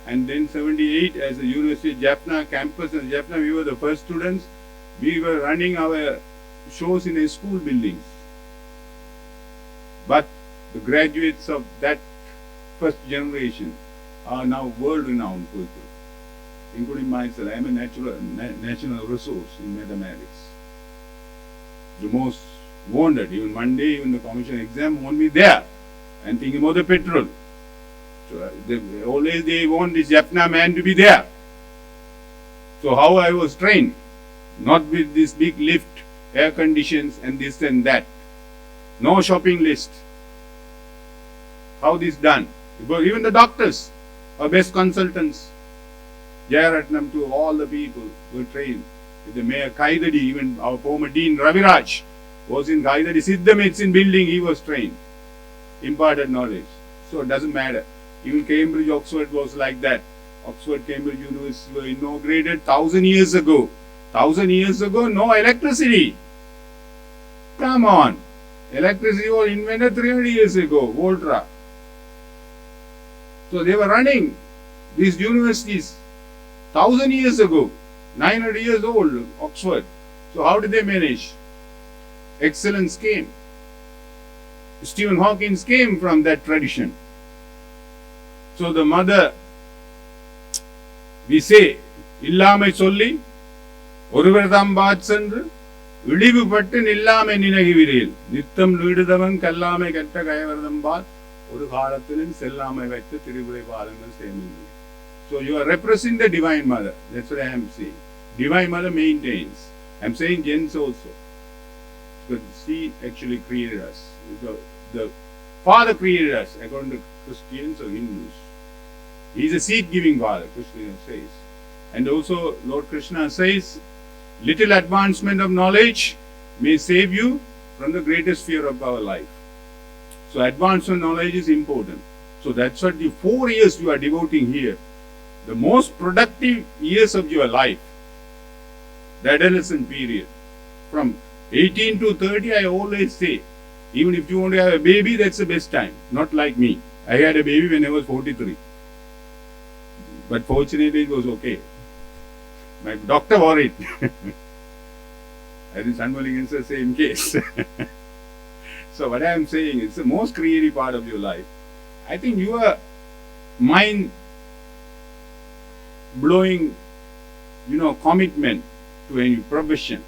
S6: and then 78 as the University Jaffna campus in Jaffna, we were the first students. We were running our shows in a school buildings. But the graduates of that first generation are now world-renowned people, including myself. I am a national resource in mathematics. The most wanted. Even one day, even the commission exam want me there. And thinking about the petrol. So always they want this Jaffna man to be there. So how I was trained, not with this big lift, air conditions and this and that. No shopping list. How this done? Because even the doctors are best consultants. Jayaratnam to all the people were trained. With the Mayor Kaidadi, even our former Dean Raviraj was in Kaidadi Siddha Medicine building, he was trained. Imparted knowledge. So it doesn't matter. Even Cambridge, Oxford was like that. Oxford, Cambridge University were inaugurated 1,000 years ago. 1,000 years ago, no electricity. Come on. Electricity was invented 300 years ago, Volta. So they were running these universities 1,000 years ago, 900 years old, Oxford. So how did they manage? Excellence came. Stephen Hawking came from that tradition. So the mother, we say, Illamai solli, Oruvaradam Batsandru, Vidivu Pattin Illame Ninagiviril, Nitham Luidavan Kallame Katta Kayavaradam Bat, Urukharathin Sellame Vector Tirivure Palangal same. So you are representing the Divine Mother. That's what I am saying. Divine Mother maintains. I am saying gens also. Because she actually created us. The Father created us according to Christians or Hindus. He is a seed-giving Father, Krishna says. And also Lord Krishna says, little advancement of knowledge may save you from the greatest fear of our life. So advancement knowledge is important. So that's what the 4 years you are devoting here. The most productive years of your life. The adolescent period. From 18 to 30, I always say, even if you want to have a baby, that's the best time. Not like me. I had a baby when I was 43. But fortunately, it was okay. My doctor worried. I think Sanvaling is the same case. So what I am saying, it's the most creative part of your life. I think your mind-blowing, commitment to any profession,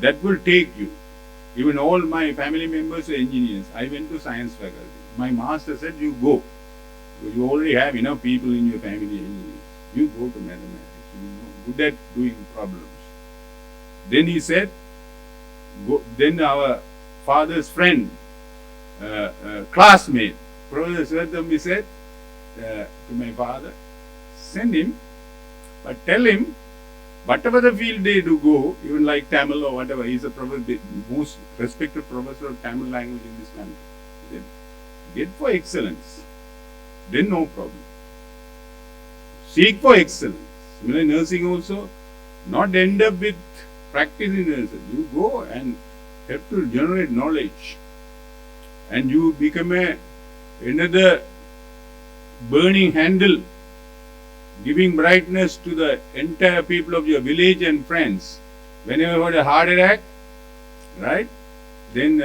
S6: that will take you. Even all my family members are engineers. I went to science faculty. My master said, you go. You already have enough people in your family engineers. You go to mathematics. Good at doing problems. Then he said, then our father's friend, classmate, Professor Sardam, he said to my father, send him, but tell him, whatever the field they do go, even like Tamil or whatever, he's a most respected professor of Tamil language in this country. He said, get for excellence. Then no problem. Seek for excellence. Similar nursing also, not end up with practicing nursing. You go and have to generate knowledge. And you become another burning handle, giving brightness to the entire people of your village and friends. Whenever you had a heart attack, right? Then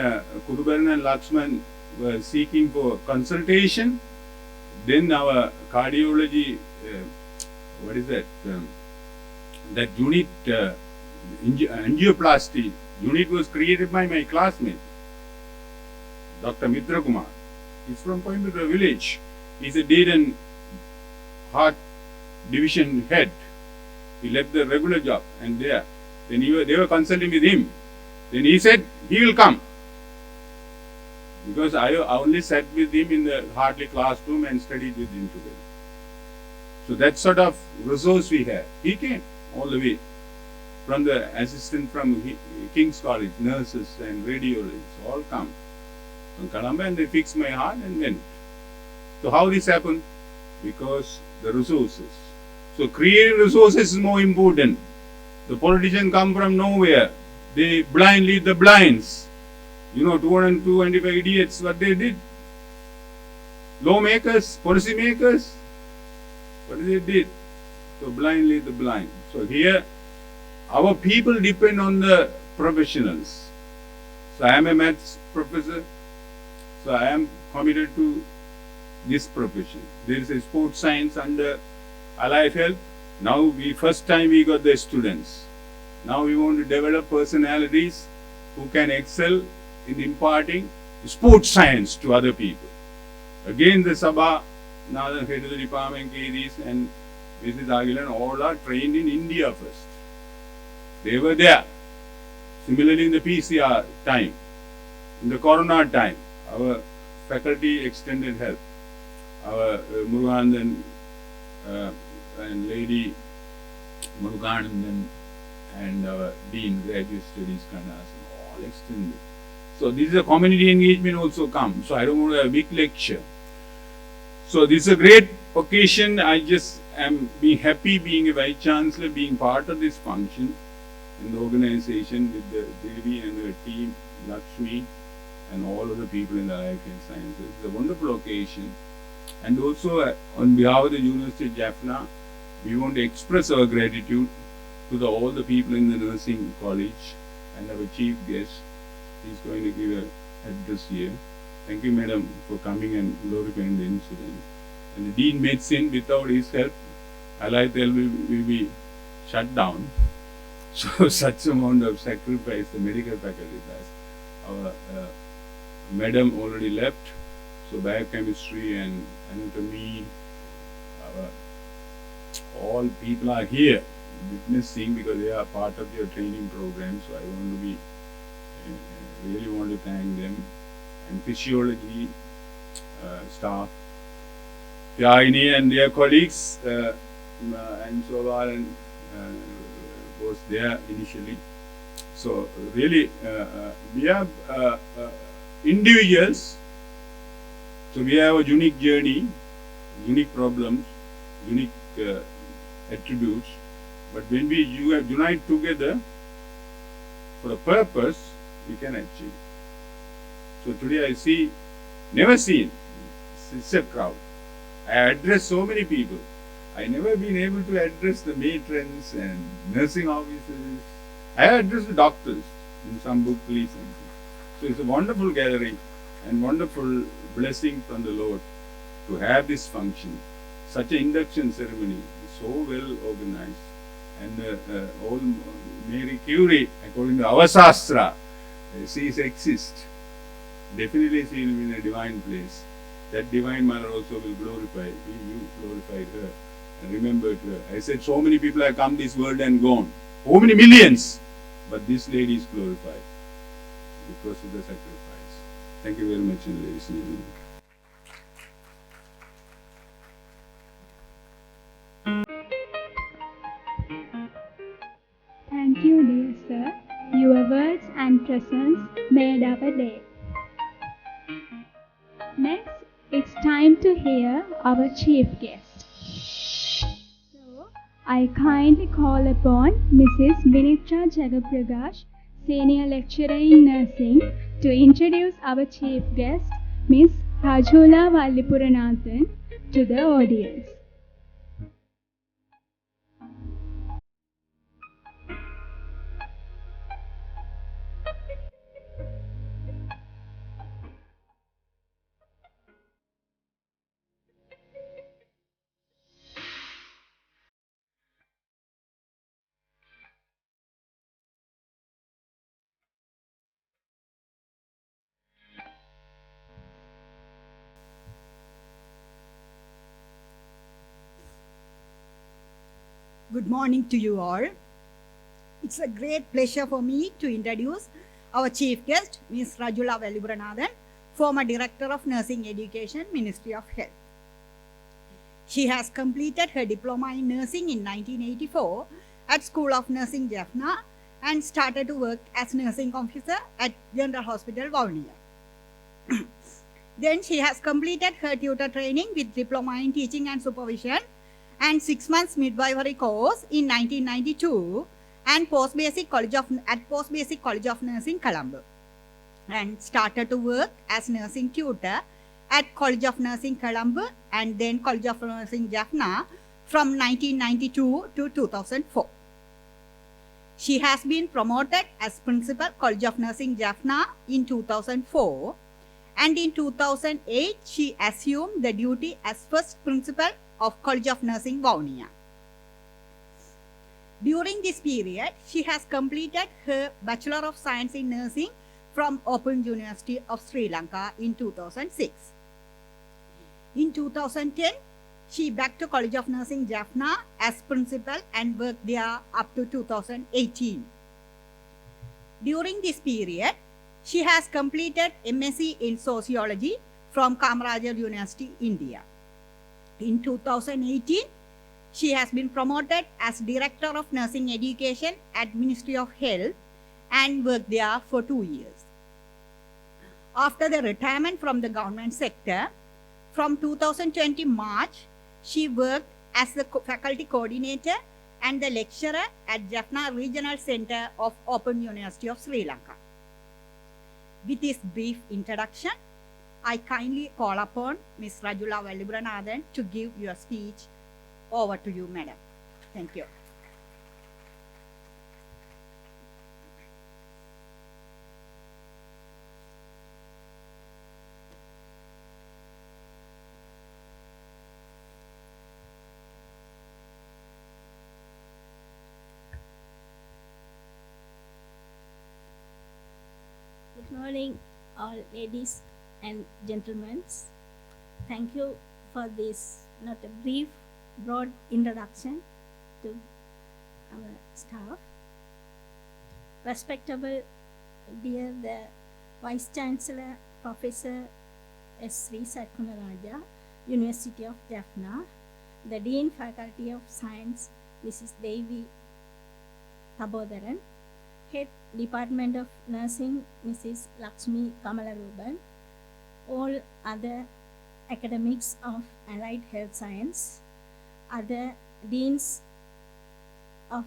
S6: Kurubaran and Lakshman were seeking for consultation. Then our cardiology, what is that? That unit, angioplasty unit was created by my classmate, Dr. Mitra Kumar. He's from Coimbatore village. He's a Dayton heart division head. He left the regular job and there. Then they were consulting with him. Then he said, he will come. Because I only sat with him in the Hartley classroom and studied with him together. So that sort of resource we have. He came all the way. from the assistant from King's College, nurses and radiologists, all come from Colombo, and they fixed my heart and went. So how this happened? Because the resources. So creating resources is more important. The politicians come from nowhere. They blind lead the blinds. 225 idiots, what they did. Lawmakers, policymakers, what they did. So blind lead the blind. So here, our people depend on the professionals. So I am a maths professor. So I am committed to this profession. There is a sports science under Allied Health. Now first time we got the students. Now we want to develop personalities who can excel in imparting sports science to other people. Again, the Sabha, now the head of the department, KDs and Mrs. Agilan, all are trained in India first. They were there. Similarly, in the PCR time, in the Corona time, our faculty extended help. Our Muruganathan and Lady Muruganathan and our Dean, Graduate Studies, Kanas, all extended. So this is a community engagement also come. So I don't want to have a big lecture. So this is a great occasion. I just am being happy being a Vice Chancellor, being part of this function in the organization with the Devi and her team, Lakshmi, and all of the people in the life and sciences. It's a wonderful occasion. And also on behalf of the University of Jaffna, we want to express our gratitude to all the people in the nursing college and our chief guest. He's going to give an address here. Thank you, Madam, for coming and glorifying the incident. And the Dean Medicine, without his help, Allied Health will be shut down. So such amount of sacrifice the medical faculty does. Our Madam already left. So biochemistry and anatomy, all people are here witnessing because they are part of your training program. So I want to be really want to thank them. And physiology staff, Tyagini and their colleagues, and Sovalan was there initially. So really, we have individuals. So we have a unique journey, unique problems, unique attributes. But when we unite together for a purpose, we can achieve. So today I see, never seen, it's a crowd. I address so many people. I never been able to address the matrons and nursing officers. I address the doctors in some book, please. So it's a wonderful gathering and wonderful blessing from the Lord to have this function. Such an induction ceremony is so well organized. And old Mary Curie, according to our Shastra, she exists. Definitely she will be in a divine place. That divine mother also will glorify. You glorified her and remembered her. I said so many people have come this world and gone. So many millions. But this lady is glorified because of the sacrifice. Thank you very much, ladies and gentlemen.
S2: Thank you, dear sir. Your words and presence made our day. Next, it's time to hear our chief guest. So, I kindly call upon Mrs. Vinitra Jagaprakash, Senior Lecturer in Nursing, to introduce our chief guest, Miss Rajula Vallipurananthan, to the audience.
S7: Good morning to you all. It's a great pleasure for me to introduce our chief guest, Ms. Rajula Vallipurananthan, former Director of Nursing Education, Ministry of Health. She has completed her diploma in nursing in 1984 at School of Nursing Jaffna and started to work as nursing officer at General Hospital Vaunia. Then she has completed her tutor training with diploma in teaching and supervision and 6 months midwifery course in 1992 and Post-Basic College of Nursing, Colombo, and started to work as nursing tutor at College of Nursing, Colombo, and then College of Nursing, Jaffna from 1992 to 2004. She has been promoted as Principal, College of Nursing, Jaffna in 2004, and in 2008 she assumed the duty as first Principal of College of Nursing, Vaunia. During this period, she has completed her Bachelor of Science in Nursing from Open University of Sri Lanka in 2006. In 2010, she back to College of Nursing, Jaffna as principal and worked there up to 2018. During this period, she has completed MSc in Sociology from Kamarajar University, India. In 2018, she has been promoted as Director of Nursing Education at Ministry of Health and worked there for 2 years. After the retirement from the government sector, from 2020 March, she worked as the faculty coordinator and the lecturer at Jaffna Regional Center of Open University of Sri Lanka. With this brief introduction, I kindly call upon Ms. Rajula Vallipurananthan to give your speech. Over to you, madam. Thank you.
S8: Good morning, all ladies and gentlemen. Thank you for this not a brief, broad introduction to our staff. Respectable dear the Vice Chancellor, Professor S. Sri Satkunaraja, University of Jaffna, the Dean Faculty of Science, Mrs. Devi Thabodaran, Head Department of Nursing, Mrs. Lakshmi Kamalaruban, all other academics of Allied Health Science, other deans of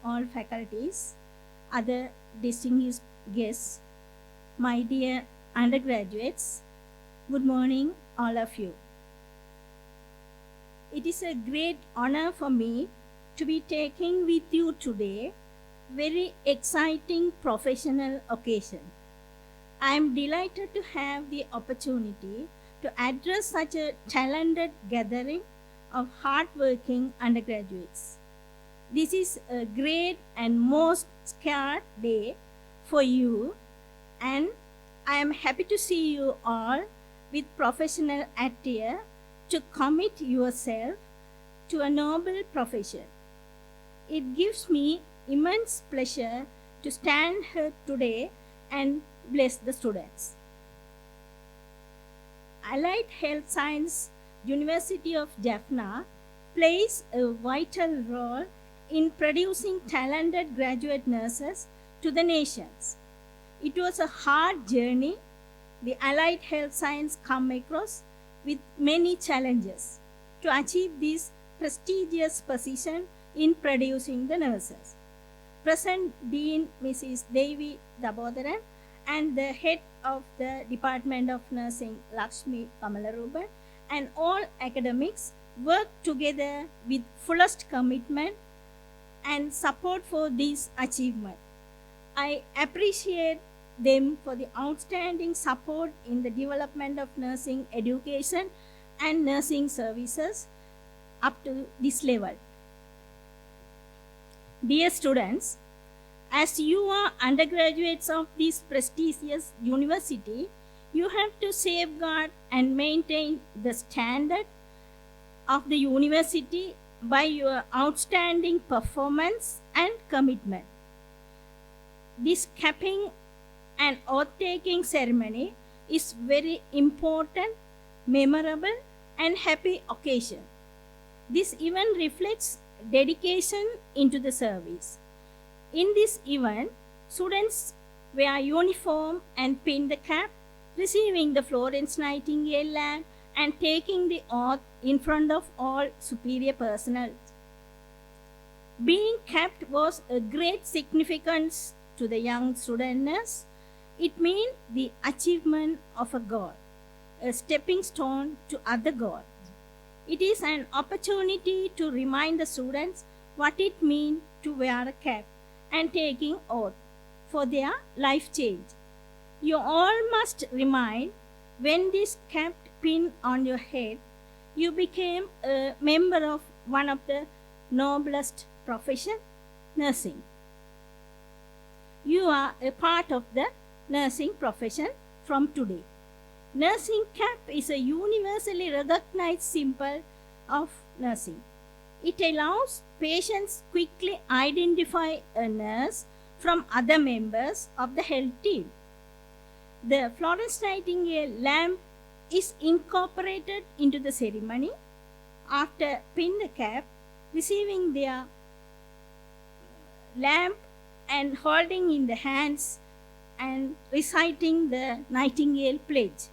S8: all faculties, other distinguished guests, my dear undergraduates, good morning, all of you. It is a great honor for me to be taking with you today very exciting professional occasion. I am delighted to have the opportunity to address such a talented gathering of hardworking undergraduates. This is a great and most scared day for you, and I am happy to see you all with professional attire to commit yourself to a noble profession. It gives me immense pleasure to stand here today and bless the students. Allied Health Science University of Jaffna plays a vital role in producing talented graduate nurses to the nations. It was a hard journey the Allied Health Science come across with many challenges to achieve this prestigious position in producing the nurses. Present Dean Mrs. Devi Thabodaran and the head of the Department of Nursing, Lakshmi Kamalaruban, and all academics work together with fullest commitment and support for this achievement. I appreciate them for the outstanding support in the development of nursing education and nursing services up to this level. Dear students, as you are undergraduates of this prestigious university, you have to safeguard and maintain the standard of the university by your outstanding performance and commitment. This capping and oath-taking ceremony is very important, memorable, and happy occasion. This event reflects dedication into the service. In this event, students wear uniform and pin the cap, receiving the Florence Nightingale Lamp and taking the oath in front of all superior personnel. Being capped was a great significance to the young students. It means the achievement of a goal, a stepping stone to other goals. It is an opportunity to remind the students what it means to wear a cap and taking oath for their life change. You all must remind when this cap pin on your head, you became a member of one of the noblest profession, nursing. You are a part of the nursing profession from today. Nursing cap is a universally recognized symbol of nursing. It allows patients quickly identify a nurse from other members of the health team. The Florence Nightingale lamp is incorporated into the ceremony after pin the cap, receiving their lamp and holding in the hands and reciting the Nightingale Pledge.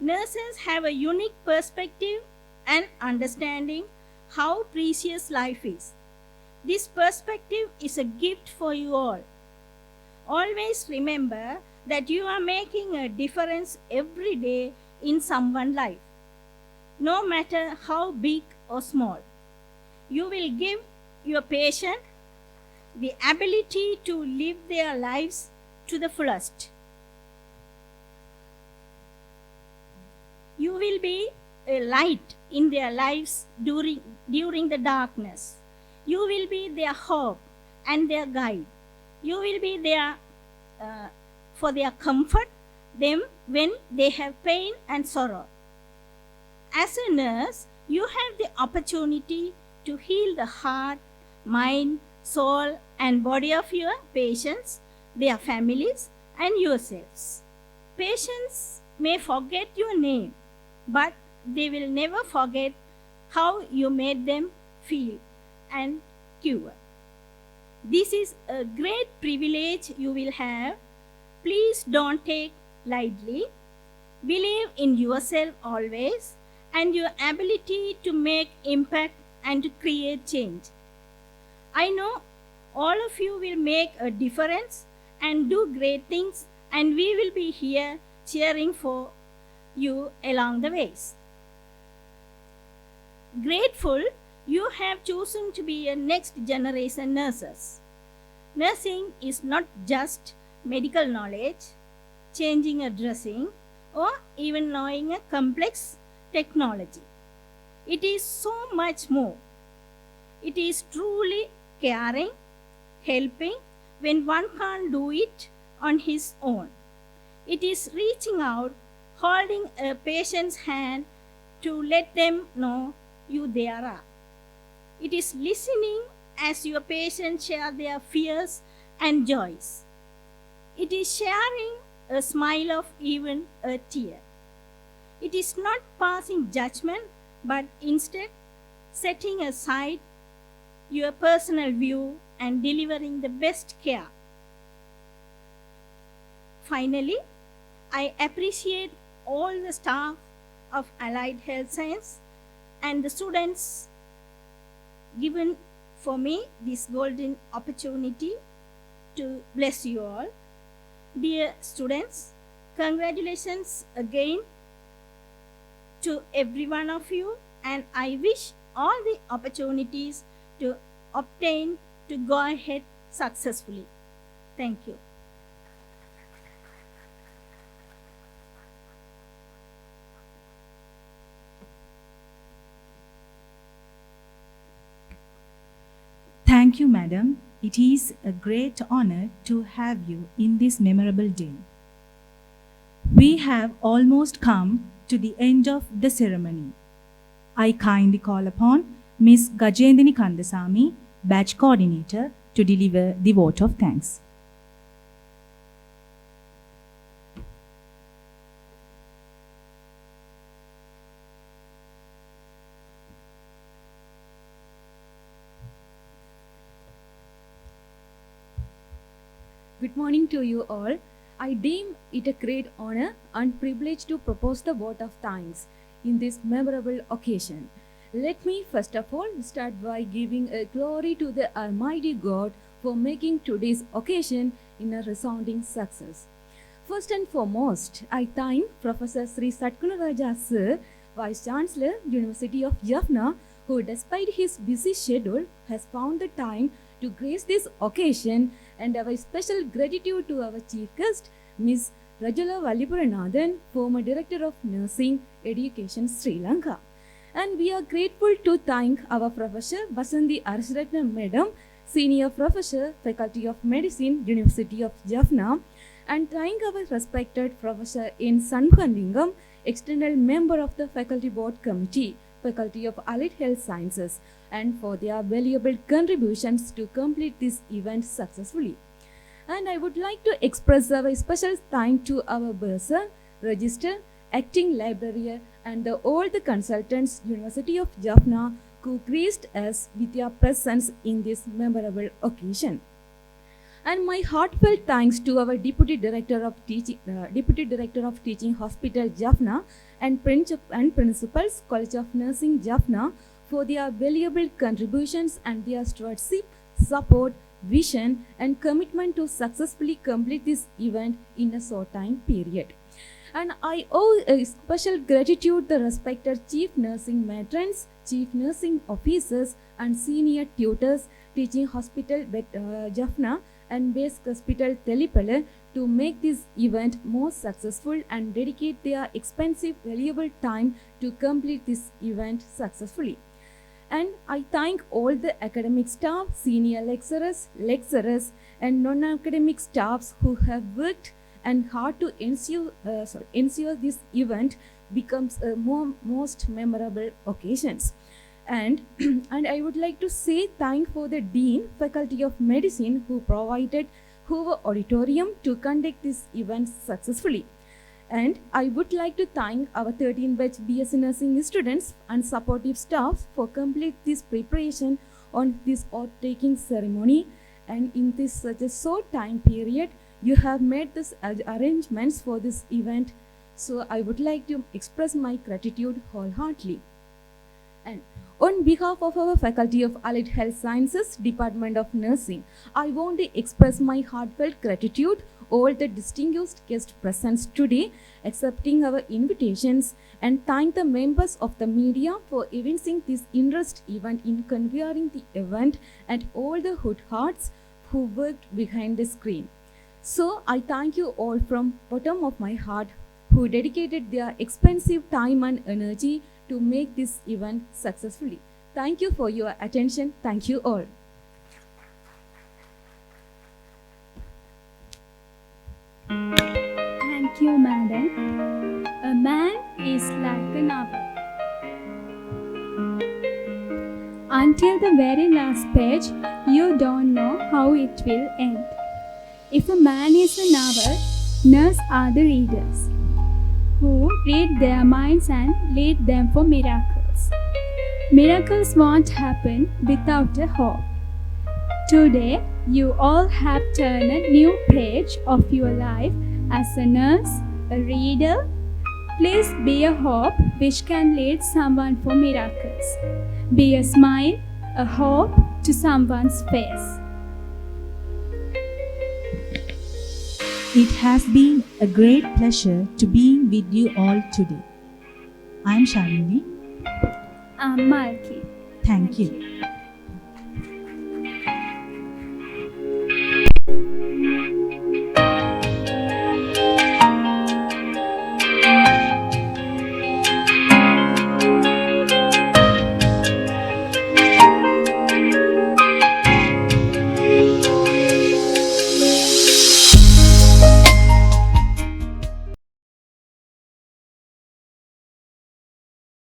S8: Nurses have a unique perspective and understanding how precious life is. This perspective is a gift for you all. Always remember that you are making a difference every day in someone's life, no matter how big or small. You will give your patient the ability to live their lives to the fullest. You will be a light in their lives during the darkness. You will be their hope and their guide. You will be there for their comfort, them when they have pain and sorrow. As a nurse, you have the opportunity to heal the heart, mind, soul, and body of your patients, their families, and yourselves. Patients may forget your name, but they will never forget how you made them feel and cure. This is a great privilege you will have. Please don't take lightly. Believe in yourself always and your ability to make impact and to create change. I know all of you will make a difference and do great things, and we will be here cheering for you along the ways. Grateful you have chosen to be a next generation nurses. Nursing is not just medical knowledge, changing a dressing, or even knowing a complex technology. It is so much more. It is truly caring, helping when one can't do it on his own. It is reaching out, holding a patient's hand to let them know you there are. It is listening as your patients share their fears and joys. It is sharing a smile of even a tear. It is not passing judgment, but instead setting aside your personal view and delivering the best care. Finally, I appreciate all the staff of Allied Health Science and the students given for me this golden opportunity to bless you all. Dear students, congratulations again to every one of you, and I wish all the opportunities to obtain to go ahead successfully. Thank you.
S3: Thank you, madam. It is a great honor to have you in this memorable day. We have almost come to the end of the ceremony. I kindly call upon Ms. Gajendini Kandasamy, Batch Coordinator, to deliver the vote of thanks.
S9: Good morning to you all. I deem it a great honor and privilege to propose the vote of thanks in this memorable occasion. Let me first of all start by giving a glory to the Almighty God for making today's occasion in a resounding success. First and foremost, I thank Professor Sri Satkunaraja Sir, Vice Chancellor, University of Jaffna, who despite his busy schedule has found the time to grace this occasion, and our special gratitude to our chief guest, Ms. Rajula Vallipurananthan, former Director of Nursing Education, Sri Lanka. And we are grateful to thank our Professor Basanthi Arasratna Madam, Senior Professor, Faculty of Medicine, University of Jaffna, and thank our respected Professor N. Sanmugalingam, External Member of the Faculty Board Committee, Faculty of Allied Health Sciences, and for their valuable contributions to complete this event successfully. And I would like to express our special thanks to our bursar, registrar, acting librarian, and all the consultants, University of Jaffna, who graced us with their presence in this memorable occasion. And my heartfelt thanks to our Deputy Director of Teaching Hospital Jaffna and Principals, College of Nursing Jaffna, for their valuable contributions and their stewardship, support, vision, and commitment to successfully complete this event in a short time period. And I owe a special gratitude to the respected Chief Nursing Matrons, Chief Nursing Officers, and Senior Tutors, Teaching Hospital Jaffna and Base Hospital Telepala, to make this event more successful and dedicate their expensive, valuable time to complete this event successfully. And I thank all the academic staff, senior lecturers, and non-academic staffs who have worked and hard to ensure this event becomes a most memorable occasions. And I would like to say thank for the Dean, Faculty of Medicine, who provided Hoover Auditorium to conduct this event successfully. And I would like to thank our 13 batch BSc Nursing students and supportive staff for complete this preparation on this oath-taking ceremony. And in this such a short time period, you have made this arrangements for this event. So I would like to express my gratitude wholeheartedly. And on behalf of our Faculty of Allied Health Sciences, Department of Nursing, I want to express my heartfelt gratitude all the distinguished guests present today, accepting our invitations, and thank the members of the media for evincing this interest event in convening the event, and all the good hearts who worked behind the screen. So I thank you all from bottom of my heart who dedicated their expensive time and energy to make this event successfully. Thank you for your attention. Thank you all.
S2: Thank you, madam. A man is like an oven. Until the very last page, you don't know how it will end. If a man is a novel, nurse are the readers, who read their minds and lead them for miracles. Miracles won't happen without a hope. Today, you all have turned a new page of your life as a nurse, a reader. Please be a hope which can lead someone for miracles. Be a smile, a hope to someone's face.
S3: It has been a great pleasure to be with you all today. I am Shalini.
S2: I'm Malki.
S3: Thank you.